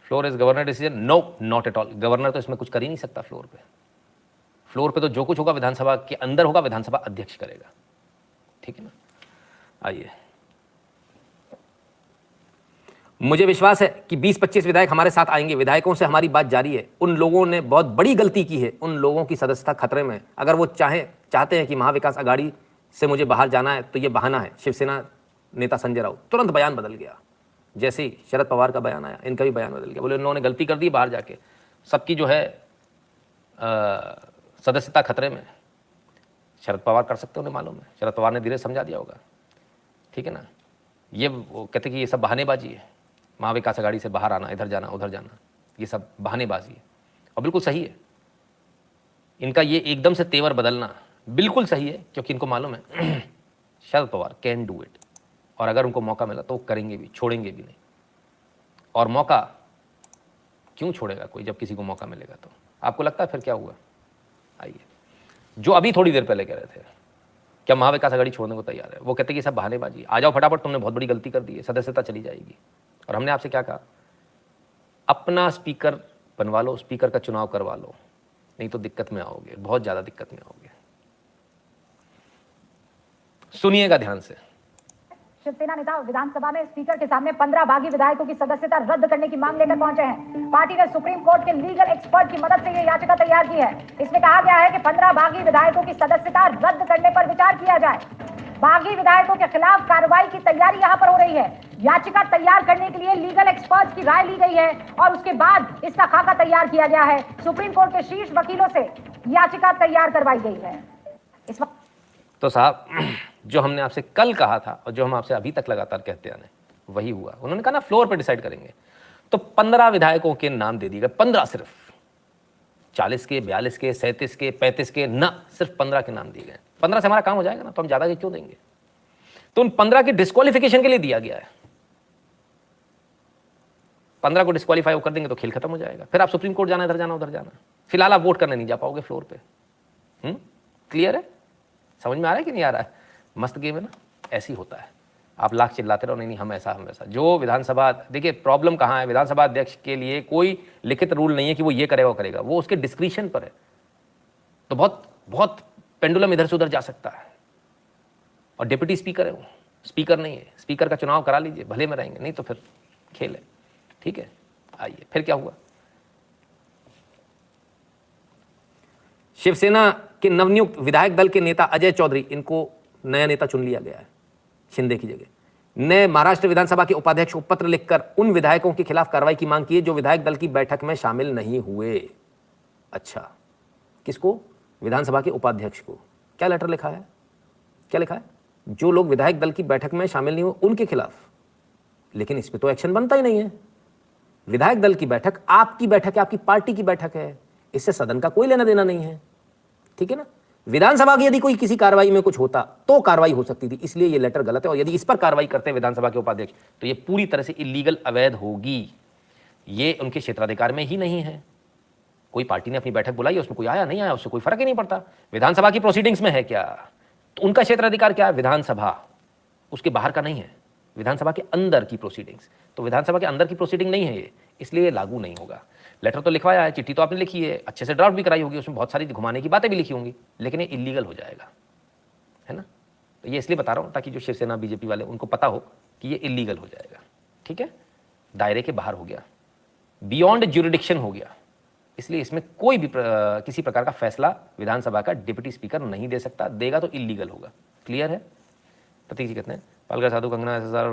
[SPEAKER 1] floor is governor decision, no not at all. Governor तो इसमें कुछ कर ही नहीं सकता। फ्लोर पे तो जो कुछ होगा विधानसभा के अंदर होगा, विधानसभा अध्यक्ष करेगा, ठीक है ना। आइए, मुझे विश्वास है कि 20-25 विधायक हमारे साथ आएंगे। विधायकों से हमारी बात जारी है। उन लोगों ने बहुत बड़ी गलती की है, उन लोगों की सदस्यता खतरे में। अगर वो चाहते हैं कि महाविकास आघाड़ी से मुझे बाहर जाना है तो ये बहाना है। शिवसेना नेता संजय राउत तुरंत बयान बदल गया। जैसे ही शरद पवार का बयान आया, इनका भी बयान बदल गया। बोले उन्होंने गलती कर दी, बाहर जाके सबकी जो है सदस्यता खतरे में। शरद पवार कर सकते, उन्हें मालूम है। शरद पवार ने धीरे समझा दिया होगा, ठीक है ना। ये वो कहते कि ये सब बहानेबाजी है, महाविकास आघाड़ी से बाहर आना, इधर जाना उधर जाना, ये सब बहानेबाजी है। और बिल्कुल सही है, इनका ये एकदम से तेवर बदलना बिल्कुल सही है, क्योंकि इनको मालूम है Sharad Pawar can do it. और अगर उनको मौका मिला तो वो करेंगे भी, छोड़ेंगे भी नहीं। और मौका क्यों छोड़ेगा कोई, जब किसी को मौका मिलेगा तो। आपको लगता है फिर क्या हुआ? आइए, जो अभी थोड़ी देर पहले कह रहे थे क्या महाविकास आघाड़ी छोड़ने को तैयार है, वो कहते कि सब बहानेबाजी, आ जाओ फटाफट, तुमने बहुत बड़ी गलती कर दी है, सदस्यता चली जाएगी। और हमने आपसे क्या कहा, अपना स्पीकर बनवा लो, स्पीकर का चुनाव करवा लो, नहीं तो दिक्कत में आओगे, बहुत ज्यादा दिक्कत में आओगे। सुनिएगा ध्यान से।
[SPEAKER 3] शिवसेना नेता विधानसभा में स्पीकर के सामने 15 बागी विधायकों की सदस्यता रद्द करने की मांग लेकर पहुंचे हैं। पार्टी ने सुप्रीम कोर्ट के लीगल एक्सपर्ट की मदद से यह याचिका तैयार की है। इसमें कहा गया है कि 15 बागी विधायकों की सदस्यता रद्द करने पर विचार किया जाए। बागी विधायकों के खिलाफ कार्रवाई की तैयारी यहां पर हो रही है। याचिका तैयार करने के लिए लीगल एक्सपर्ट की राय ली गई है और उसके बाद इसका खाका तैयार किया गया है। सुप्रीम कोर्ट के शीर्ष वकीलों से याचिका तैयार करवाई गई है। इस वक्त
[SPEAKER 1] तो साहब, जो हमने आपसे कल कहा था और जो हम आपसे अभी तक लगातार कहते आने, वही हुआ। उन्होंने कहा ना फ्लोर पे डिसाइड करेंगे। तो 15 विधायकों के नाम दे दिए गए, 15 सिर्फ, 40 के, 42 के, 37 के, 35 के ना, सिर्फ 15 के नाम दिए गए। 15 से हमारा काम हो जाएगा ना, तो हम ज्यादा के क्यों देंगे? तो उन 15 के डिस्क्वालिफिकेशन के लिए दिया गया है। 15 को डिस्क्वालीफाई कर देंगे तो खेल खत्म हो जाएगा, फिर आप सुप्रीम कोर्ट जाना, इधर जाना, उधर जाना, फिलहाल आप वोट करने नहीं जा पाओगे फ्लोर पे। क्लियर है? समझ में आ रहा है कि नहीं आ रहा है? मस्त गेम है ना, ऐसी होता है। आप लाख चिल्लाते रहो, नहीं हम ऐसा, हम वैसा। जो विधानसभा, देखिए प्रॉब्लम कहाँ है, विधानसभा अध्यक्ष के लिए कोई लिखित रूल नहीं है कि वो ये करेगा वो करेगा, वो उसके डिस्क्रिशन पर है। तो बहुत बहुत पेंडुलम इधर से उधर जा सकता है। और डिप्टी स्पीकर है वो, स्पीकर नहीं है। स्पीकर का चुनाव करा लीजिए, भले में रहेंगे, नहीं तो फिर खेल है। ठीक है, आइए फिर क्या हुआ। शिवसेना के नवनियुक्त विधायक दल के नेता अजय चौधरी, इनको नया नेता चुन लिया गया है शिंदे की जगह, ने महाराष्ट्र विधानसभा के उपाध्यक्ष को पत्र लिखकर उन विधायकों के खिलाफ कार्रवाई की मांग की है जो विधायक दल की बैठक में शामिल नहीं हुए। अच्छा, किसको? विधानसभा के उपाध्यक्ष को। क्या लेटर लिखा है? क्या लिखा है? जो लोग विधायक दल की बैठक में शामिल नहीं हुए उनके खिलाफ। लेकिन इस पर तो एक्शन बनता ही नहीं है। विधायक दल की बैठक आपकी बैठक है, आपकी पार्टी की बैठक है, इससे सदन का कोई लेना देना नहीं है। ठीक है ना? विधानसभा की यदि कोई किसी कार्रवाई में कुछ होता तो कार्रवाई हो सकती थी, इसलिए ये लेटर गलत है। और यदि इस पर कार्रवाई करते हैं विधानसभा के उपाध्यक्ष तो ये पूरी तरह से इलीगल, अवैध होगी। ये उनके क्षेत्राधिकार में ही नहीं है। कोई पार्टी ने अपनी बैठक बुलाई है, उसमें कोई आया नहीं आया, उससे कोई फर्क ही नहीं पड़ता। विधानसभा की प्रोसीडिंग्स में है क्या, तो उनका क्षेत्राधिकार क्या है? विधानसभा, उसके बाहर का नहीं है, विधानसभा के अंदर की प्रोसीडिंग्स। तो विधानसभा के अंदर की प्रोसीडिंग नहीं है ये, इसलिए ये लागू नहीं होगा। लेटर तो लिखवाया है, चिट्ठी तो आपने लिखी है, अच्छे से ड्राफ्ट भी कराई होगी, उसमें बहुत सारी घुमाने की बातें भी लिखी होंगी, लेकिन ये इलीगल हो जाएगा, है ना? तो ये इसलिए बता रहा हूँ ताकि जो शिवसेना बीजेपी वाले उनको पता हो कि ये इलीगल हो जाएगा। ठीक है, दायरे के बाहर हो गया, बियॉन्ड ज्यूरिडिक्शन हो गया, इसलिए इसमें कोई भी किसी प्रकार का फैसला विधानसभा का डिप्टी स्पीकर नहीं दे सकता, देगा तो इलीगल होगा। क्लियर है? प्रतीक जी कहते हैं पालघर साधु, कंगना, एसएसआर,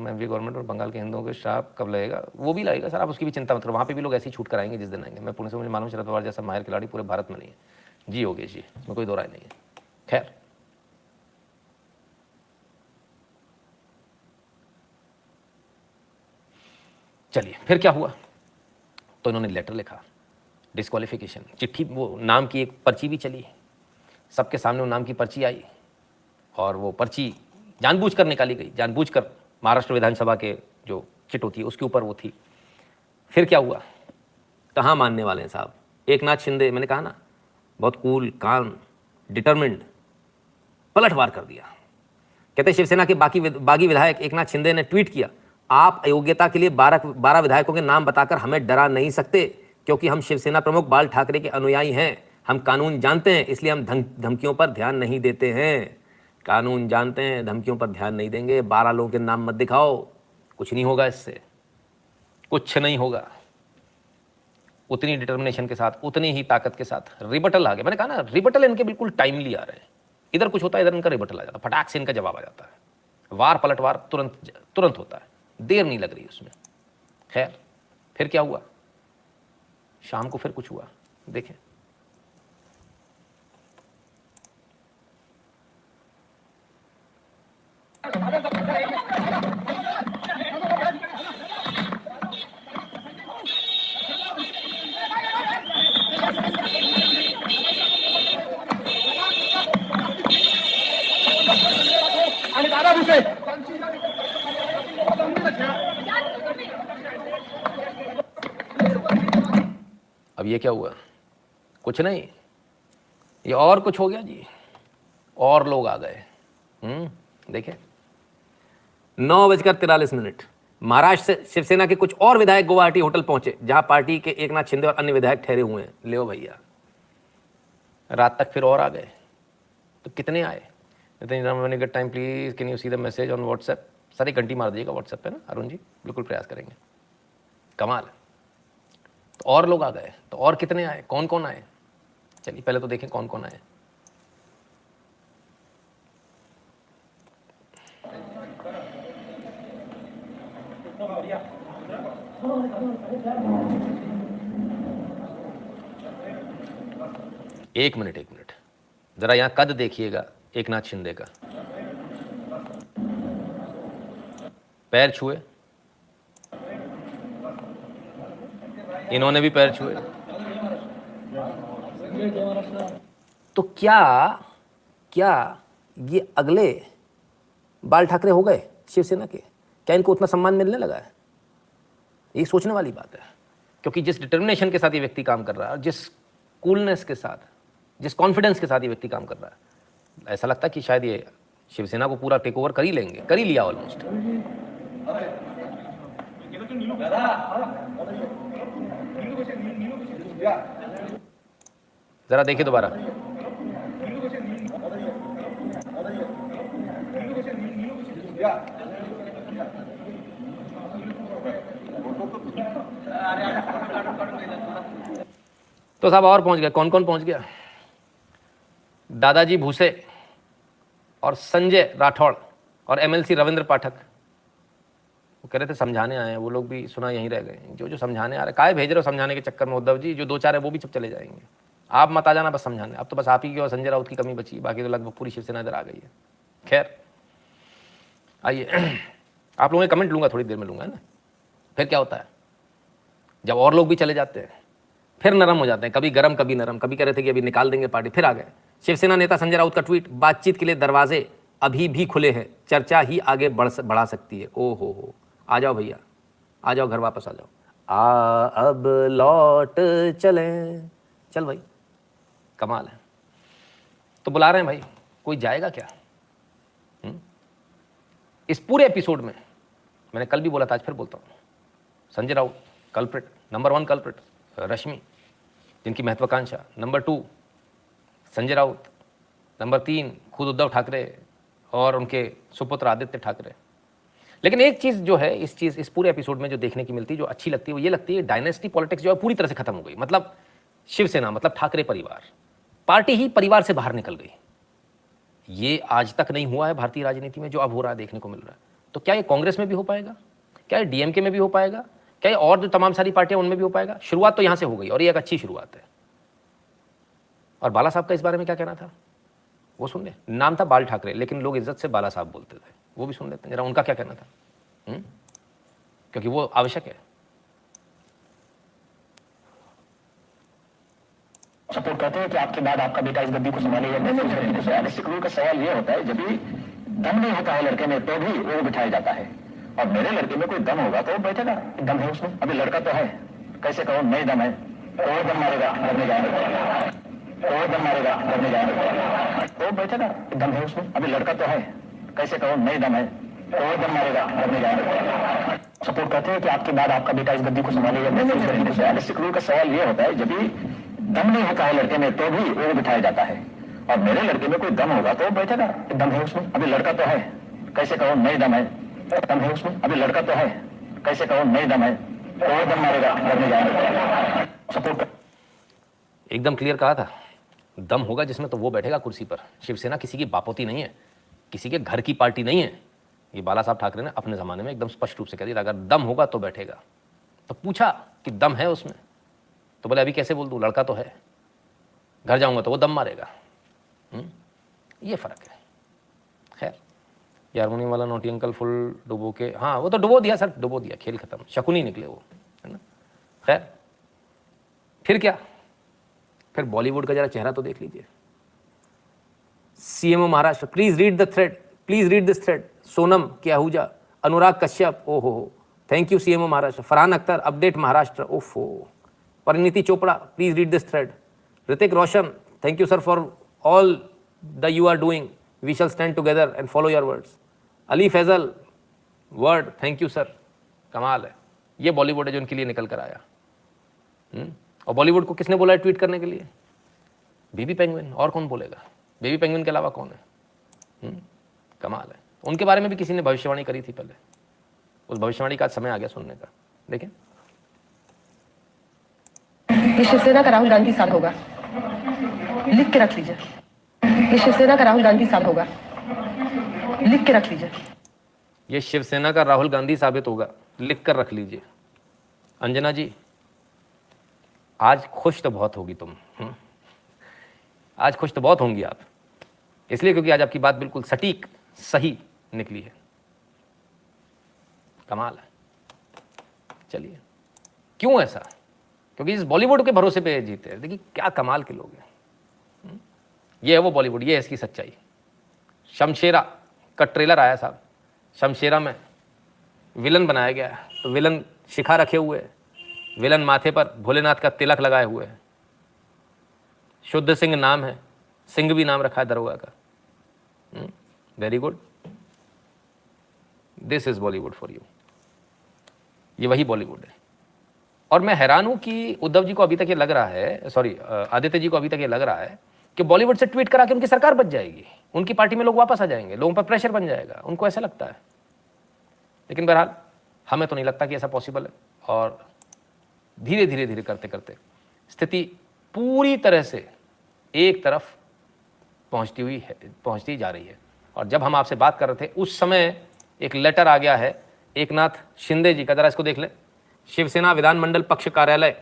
[SPEAKER 1] एमपी गवर्नमेंट और बंगाल के हिंदुओं के श्राप कब लगेगा? वो भी लगेगा सर, आप उसकी भी चिंता मत करो, वहाँ पे भी लोग ऐसी छूट कराएंगे जिस दिन आएंगे। मैं पुणे से, मुझे मालूम, शरद पवार जैसा माहिर खिलाड़ी पूरे भारत में नहीं है जी। योगेश जी, इसमें कोई दो राय नहीं है। खैर, चलिए फिर क्या हुआ। तो इन्होंने लेटर लिखा, डिस्क्वालिफिकेशन, चिट्ठी, वो नाम की एक पर्ची भी चली, सबके सामने वो नाम की पर्ची आई, और वो पर्ची जानबूझकर निकाली गई, जानबूझकर महाराष्ट्र विधानसभा के जो चिट होती है उसके ऊपर वो थी। फिर क्या हुआ? कहाँ मानने वाले हैं साहब? एकनाथ शिंदे, मैंने कहा ना, बहुत कूल, काम, डिटरमिन्ड, पलटवार कर दिया। कहते शिवसेना के बागी विधायक एकनाथ शिंदे ने ट्वीट किया, आप अयोग्यता के लिए 12 विधायकों के नाम बताकर हमें डरा नहीं सकते, क्योंकि हम शिवसेना प्रमुख बाल ठाकरे के अनुयायी हैं। हम कानून जानते हैं, इसलिए हम धमकियों पर ध्यान नहीं देते हैं। कानून जानते हैं, धमकियों पर ध्यान नहीं देंगे। 12 लोगों के नाम मत दिखाओ, कुछ नहीं होगा इससे, कुछ नहीं होगा। उतनी डिटर्मिनेशन के साथ, उतनी ही ताकत के साथ रिबटल आ गया। मैंने कहा ना, रिबटल इनके बिल्कुल टाइमली आ रहे हैं। इधर कुछ होता है, इधर इनका रिबटल आ जाता है, फटाक से इनका जवाब आ जाता है। वार पलटवार तुरंत होता है, देर नहीं लग रही उसमें। खैर, फिर क्या हुआ? शाम को फिर कुछ हुआ, देखें। अब ये क्या हुआ? कुछ नहीं, ये और कुछ हो गया जी, और लोग आ गए। देखें, 9:43 महाराष्ट्र से शिवसेना के कुछ और विधायक गुवाहाटी होटल पहुंचे, जहां पार्टी के एकनाथ शिंदे और अन्य विधायक ठहरे हुए हैं। ले भैया, रात तक फिर और आ गए। तो कितने आए? Get time please, can you see the message on WhatsApp? सारी घंटी मार दीजिएगा व्हाट्सएप पे ना अरुण जी, बिल्कुल प्रयास करेंगे। कमाल। तो और लोग आ गए। तो और कितने आए? कौन कौन आए? चलिए पहले तो देखें कौन कौन आए। एक मिनट, जरा यहां कद देखिएगा एकनाथ शिंदे का। पैर छुए, इन्होंने भी पैर छुए। तो क्या क्या ये अगले बाल ठाकरे हो गए शिवसेना के? क्या इनको उतना सम्मान मिलने लगा है? ये सोचने वाली बात है, क्योंकि जिस डिटर्मिनेशन के साथ ये व्यक्ति काम कर रहा है और जिस कूलनेस के साथ, जिस कॉन्फिडेंस के साथ ये व्यक्ति काम कर रहा है, ऐसा लगता है कि शायद ये शिवसेना को पूरा टेक ओवर कर ही लेंगे, कर ही लिया ऑलमोस्ट। जरा देखिए दोबारा। तो साहब और पहुंच गया, कौन कौन पहुंच गया? दादाजी भूसे और संजय राठौड़ और एमएलसी रविंद्र पाठक। वो कह रहे थे समझाने आए हैं, वो लोग भी सुना यहीं रह गए। जो जो समझाने आ रहे, काहे भेज रहे हो समझाने के चक्कर में उद्धव जी? जो दो चार है वो भी चुप चले जाएंगे, आप मत आ जाना बस समझाने। अब तो बस आप ही की और संजय राउत की कमी बची, बाकी तो लगभग पूरी शिवसेना इधर आ गई है। खैर आइए, आप लोगों के कमेंट लूंगा, थोड़ी देर में लूंगा, है ना। फिर क्या होता है जब और लोग भी चले जाते हैं, फिर नरम हो जाते हैं, कभी गरम कभी नरम। कभी कह रहे थे कि अभी निकाल देंगे पार्टी, फिर आ गए। शिवसेना नेता संजय राउत का ट्वीट, बातचीत के लिए दरवाजे अभी भी खुले हैं, चर्चा ही आगे बढ़ा सकती है। ओ हो, आ जाओ भैया, आ जाओ, घर वापस आ जाओ। अब लौट चलें, चल भाई, कमाल है। तो बुला रहे हैं भाई, कोई जाएगा क्या? इस पूरे एपिसोड में मैंने कल भी बोला था, आज फिर बोलता हूँ, Sanjay Raut culprit, number 1 culprit Rashmi, जिनकी महत्वाकांक्षा, नंबर 2 संजय राउत, नंबर 3 खुद उद्धव ठाकरे और उनके सुपुत्र आदित्य ठाकरे। लेकिन एक चीज़ जो है, इस पूरे एपिसोड में जो देखने की मिलती है, जो अच्छी लगती है, वो ये लगती है डायनेस्टी पॉलिटिक्स जो है पूरी तरह से खत्म हो गई। मतलब शिवसेना, मतलब ठाकरे परिवार, पार्टी ही परिवार से बाहर निकल गई। ये आज तक नहीं हुआ है भारतीय राजनीति में, जो अब हो रहा है, देखने को मिल रहा है। तो क्या ये कांग्रेस में भी हो पाएगा? क्या ये डीएमके में भी हो पाएगा? क्या ये और जो तमाम सारी पार्टियां उनमें भी हो पाएगा? शुरुआत तो यहां से हो गई और ये एक अच्छी शुरुआत है। और बाला साहब का इस बारे में क्या कहना था वो सुन ले। नाम था बाल ठाकरे, लेकिन लोग इज्जत से बाला साहब बोलते थे, वो भी सुन लेते हैं जरा, उनका क्या कहना था। क्योंकि वो आवश्यक है।
[SPEAKER 4] सपोर्ट करते हैं कि आपके बाद आपका बेटा इस गद्दी को संभालेगा। बेसिक रूल का सवाल ये होता है, जब भी दम नहीं होता है लड़के में तो भी वो बिठाया जाता है, और मेरे लड़के में कोई दम होगा तो वो बैठेगा। दम है उसमें, अभी लड़का तो है, कैसे कहो नहीं दम है, और दम मारेगा लड़ने जाएगा, और दम मारेगा लड़ने जाएगा, तो बैठेगा। दम है उसमें, अभी लड़का तो है, कैसे कहो नहीं दम है, और दम मारेगा लड़ने जाएगा। सपोर्ट करते हैं कि आपके बाद आपका बेटा इस गद्दी को संभालेगा। बेसिक रूल का सवाल ये होता है, जब भी दम नहीं होता है लड़के में तो भी वो बिठाया जाता है, और मेरे लड़के में कोई दम होगा तो बैठेगा। दम है उसमें, अभी लड़का तो है, कैसे कहो नहीं दम है, दम है उसमें, अभी लड़का तो है, कैसे कहो नहीं दम है, और दम मारेगा लड़ने जाएगा। सपोर्ट
[SPEAKER 1] एकदम क्लियर कहा था, दम होगा जिसमें तो वो बैठेगा कुर्सी पर। शिवसेना किसी की बापोती नहीं है, किसी के घर की पार्टी नहीं है। ये बाला साहब ठाकरे ने अपने ज़माने में एकदम स्पष्ट रूप से कह दिया, अगर दम होगा तो बैठेगा। तो पूछा कि दम है उसमें, तो बोले अभी कैसे बोल दूँ, लड़का तो है, घर जाऊँगा तो वो दम मारेगा। ये फ़र्क है। खैर, ये हारमोनियम वाला नोटी अंकल फुल डुबो के, हाँ वो तो डुबो दिया सर, डुबो दिया, खेल खत्म, शकुनी निकले वो, है ना। खैर फिर क्या, फिर बॉलीवुड का जरा चेहरा तो देख लीजिए। CMO Maharashtra, please read the thread, please read this thread. Sonam K Ahuja, Anurag Kashyap, ओहो thank you CMO Maharashtra. Farhan Akhtar, update Maharashtra, ओफो। Parineeti Chopra, please read this thread. Hrithik Roshan, thank you sir for all the you are doing, we shall stand together and follow your words. Ali Faizal, word, thank you sir, कमाल है। ये बॉलीवुड है जो उनके लिए निकल कर आया। और बॉलीवुड को किसने बोला है ट्वीट करने के लिए? बेबी पेंगुइन, और कौन बोलेगा? बेबी पेंगुइन के अलावा कौन है? कमाल है। उनके बारे में भी किसी ने भविष्यवाणी करी थी पहले, उस भविष्यवाणी का समय आ गया सुनने का। देखें,
[SPEAKER 5] ये शिवसेना का राहुल गांधी साहब होगा, लिख के रख लीजिए। ये शिवसेना का राहुल गांधी साहब होगा, लिख के रख लीजिए।
[SPEAKER 1] ये शिवसेना का राहुल गांधी साबित होगा, लिख कर रख लीजिए। अंजना जी, आज खुश तो बहुत होगी तुम, आज खुश तो बहुत होंगी आप, इसलिए क्योंकि आज आपकी बात बिल्कुल सटीक सही निकली है। कमाल है। चलिए, क्यों ऐसा? क्योंकि इस बॉलीवुड के भरोसे पे जीते हैं। देखिए क्या कमाल के लोग हैं। ये है वो बॉलीवुड, ये है इसकी सच्चाई। शमशेरा का ट्रेलर आया साहब, शमशेरा में विलन बनाया गया है, तो विलन शिखा रखे हुए है, विलन माथे पर भोलेनाथ का तिलक लगाए हुए है, शुद्ध सिंह नाम है, सिंह भी नाम रखा है दरोगा का। Very good, this is Bollywood for you. ये वही बॉलीवुड है। और मैं हैरान हूं कि उद्धव जी को अभी तक ये लग रहा है, सॉरी आदित्य जी को अभी तक ये लग रहा है कि बॉलीवुड से ट्वीट करा के उनकी सरकार बच जाएगी, उनकी पार्टी में लोग वापस आ जाएंगे, लोगों पर प्रेशर बन जाएगा, उनको ऐसा लगता है। लेकिन बहरहाल हमें तो नहीं लगता कि ऐसा पॉसिबल है। और धीरे धीरे धीरे करते करते स्थिति पूरी तरह से एक तरफ पहुंचती जा रही है। और जब हम आपसे बात कर रहे थे उस समय एक लेटर आ गया है एकनाथ शिंदे जी का, जरा इसको देख ले। शिवसेना विधानमंडल पक्ष कार्यालय,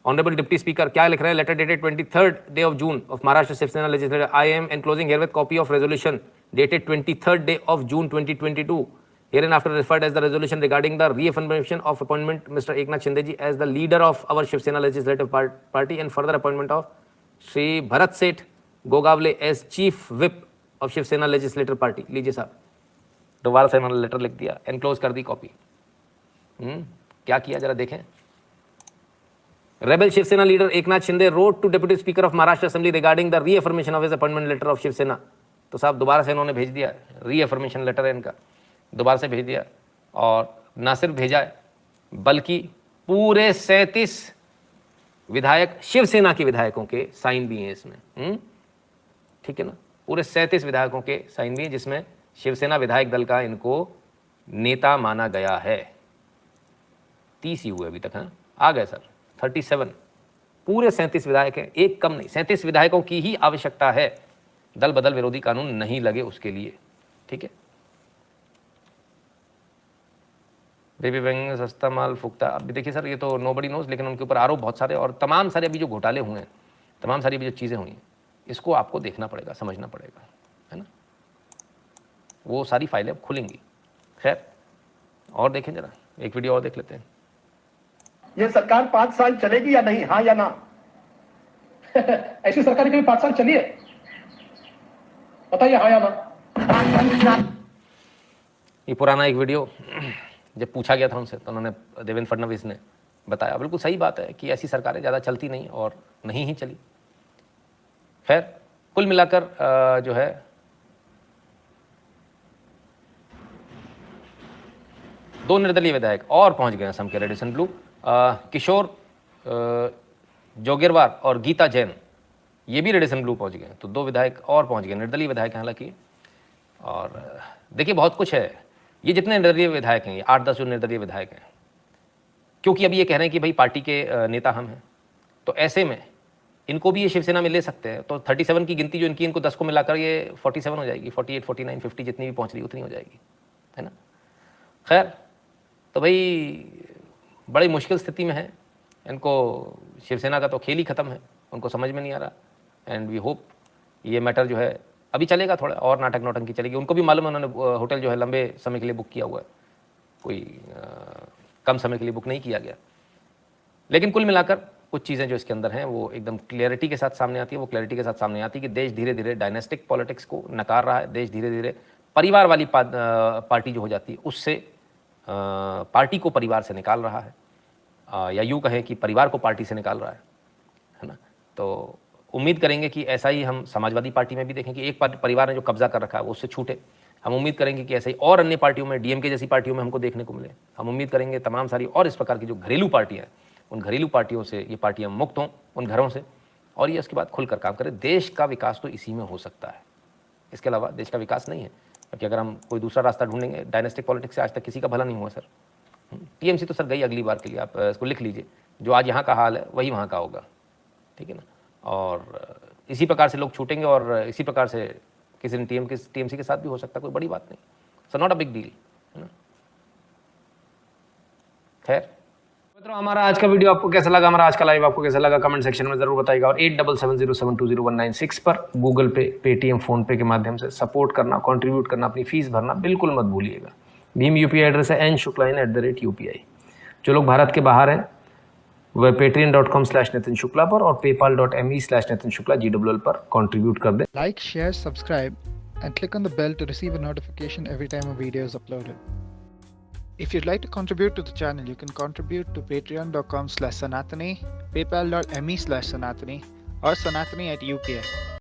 [SPEAKER 1] ऑनरेबल डिप्टी स्पीकर, क्या लिख रहे हैं? Letter dated 23rd day of June of Maharashtra Shiv Sena legislator, I am enclosing herewith copy of resolution dated 23rd day of June 2022, hereinafter referred as the resolution regarding the reaffirmation of appointment Mr. Eknath Shinde ji as the leader of our Shiv Sena legislative party and further appointment of Shri Bharat Seth Gogavle as chief whip of Shiv Sena legislative party। लीजिए साहब, दोबारा से इन्होंने letter लिख दिया, enclose कर दी copy. क्या किया जरा देखें। Rebel Shiv Sena leader Eknath Shinde wrote to Deputy Speaker of Maharashtra Assembly regarding the reaffirmation of his appointment letter of Shiv Sena। तो साहब दोबारा से इन्होंने भेज दिया, रीअफर्मेशन लेटर है इनका, दोबारा से भेज दिया। और ना सिर्फ भेजा है बल्कि पूरे 37 विधायक शिवसेना के विधायकों के साइन भी हैं इसमें। ठीक है ना, पूरे 37 विधायकों के साइन भी हैं, जिसमें शिवसेना विधायक दल का इनको नेता माना गया है। 30 ही हुए अभी तक हैं, आ गए सर 37, पूरे 37 विधायक हैं, एक कम नहीं। 37 विधायकों की ही आवश्यकता है, दल बदल विरोधी कानून नहीं लगे उसके लिए। ठीक है, बेबी बैंक सस्ता माल फूकता। अब देखिए सर, ये तो नोबडी नोज, लेकिन उनके ऊपर आरोप बहुत सारे और तमाम सारे अभी जो घोटाले हुए हैं, तमाम सारी अभी जो चीज़ें हुई हैं, इसको आपको देखना पड़ेगा, समझना पड़ेगा, है ना। वो सारी फाइलें अब खुलेंगी। खैर, और देखें जरा, एक वीडियो और देख लेते हैं।
[SPEAKER 6] ये सरकार 5 साल चलेगी या नहीं, हाँ या ना? ऐसी सरकार कभी 5 साल चली है? बताइए हाँ या ना।
[SPEAKER 1] ये पुराना एक वीडियो जब पूछा गया था उनसे, तो उन्होंने, देवेंद्र फडणवीस ने बताया, बिल्कुल सही बात है कि ऐसी सरकारें ज़्यादा चलती नहीं और नहीं ही चली। खैर, कुल मिलाकर जो है दो निर्दलीय विधायक और पहुंच गए असम के रेडिसन ब्लू, किशोर जोगेरवार और गीता जैन, ये भी रेडिसन ब्लू पहुंच गए। तो 2 विधायक और पहुंच गए, निर्दलीय विधायक हालांकि। और देखिए बहुत कुछ है, ये जितने निर्दलीय विधायक हैं, ये 8-10 जो निर्दलीय विधायक हैं, क्योंकि अभी ये कह रहे हैं कि भाई पार्टी के नेता हम हैं, तो ऐसे में इनको भी ये शिवसेना में ले सकते हैं। तो 37 की गिनती जो इनकी, इनको 10 को मिलाकर ये 47 हो जाएगी, 48, 49, 50 जितनी भी पहुंच रही उतनी हो जाएगी, है ना। खैर, तो भाई बड़ी मुश्किल स्थिति में है, इनको शिवसेना का तो खेल ही ख़त्म है, उनको समझ में नहीं आ रहा। एंड वी होप ये मैटर जो है अभी चलेगा, थोड़ा और नाटक नौटंकी चलेगी। उनको भी मालूम है, उन्होंने होटल जो है लंबे समय के लिए बुक किया हुआ है, कोई कम समय के लिए बुक नहीं किया गया। लेकिन कुल मिलाकर कुछ चीज़ें जो इसके अंदर हैं वो एकदम क्लियरिटी के साथ सामने आती है। वो क्लियरिटी के साथ सामने आती है कि देश धीरे धीरे डायनेस्टिक पॉलिटिक्स को नकार रहा है, देश धीरे धीरे परिवार वाली पार्टी जो हो जाती है उससे पार्टी को परिवार से निकाल रहा है, या यूँ कहें कि परिवार को पार्टी से निकाल रहा है ना। तो उम्मीद करेंगे कि ऐसा ही हम समाजवादी पार्टी में भी देखें कि एक परिवार ने जो कब्जा कर रखा है वो उससे छूटे। हम उम्मीद करेंगे कि ऐसे ही और अन्य पार्टियों में, डीएमके जैसी पार्टियों में हमको देखने को मिले। हम उम्मीद करेंगे तमाम सारी और इस प्रकार की जो घरेलू पार्टियाँ हैं, उन घरेलू पार्टियों से ये पार्टियाँ मुक्त हों, उन घरों से, और ये उसके बाद खुलकर काम करें। देश का विकास तो इसी में हो सकता है, इसके अलावा देश का विकास नहीं है। क्योंकि अगर हम कोई दूसरा रास्ता ढूंढेंगे, डायनेस्टिक पॉलिटिक्स से आज तक किसी का भला नहीं हुआ सर। टीएमसी तो सर गई अगली बार के लिए, आप इसको लिख लीजिए, जो आज यहाँ का हाल है वही वहाँ का होगा, ठीक है ना। और इसी प्रकार से लोग छूटेंगे और इसी प्रकार से किसी ने टीएमसी के साथ भी हो सकता है, कोई बड़ी बात नहीं, so not a big deal, है ना। खैर मित्रों, हमारा आज का वीडियो आपको कैसा लगा, हमारा आज का लाइव आपको कैसा लगा, कमेंट सेक्शन में जरूर बताइएगा। और 8770720196 पर गूगल पे, पेटीएम, फोन पे के माध्यम से सपोर्ट करना, कंट्रीब्यूट करना, अपनी फीस भरना बिल्कुल मत भूलिएगा। भीम यूपीआई एड्रेस है n shukla@UPI। जो लोग भारत के बाहर हैं वह patreon.com/नितिन शुक्ला पर और paypal.me/नितिन शुक्ला GWL पर कंट्रीब्यूट कर दें।
[SPEAKER 7] Like, share, subscribe, and click on the bell to receive a notification every time a video is uploaded. If you'd like to contribute to the channel, you can contribute to patreon.com/Sanatani, paypal.me/Sanatani, or Sanatani at UPI.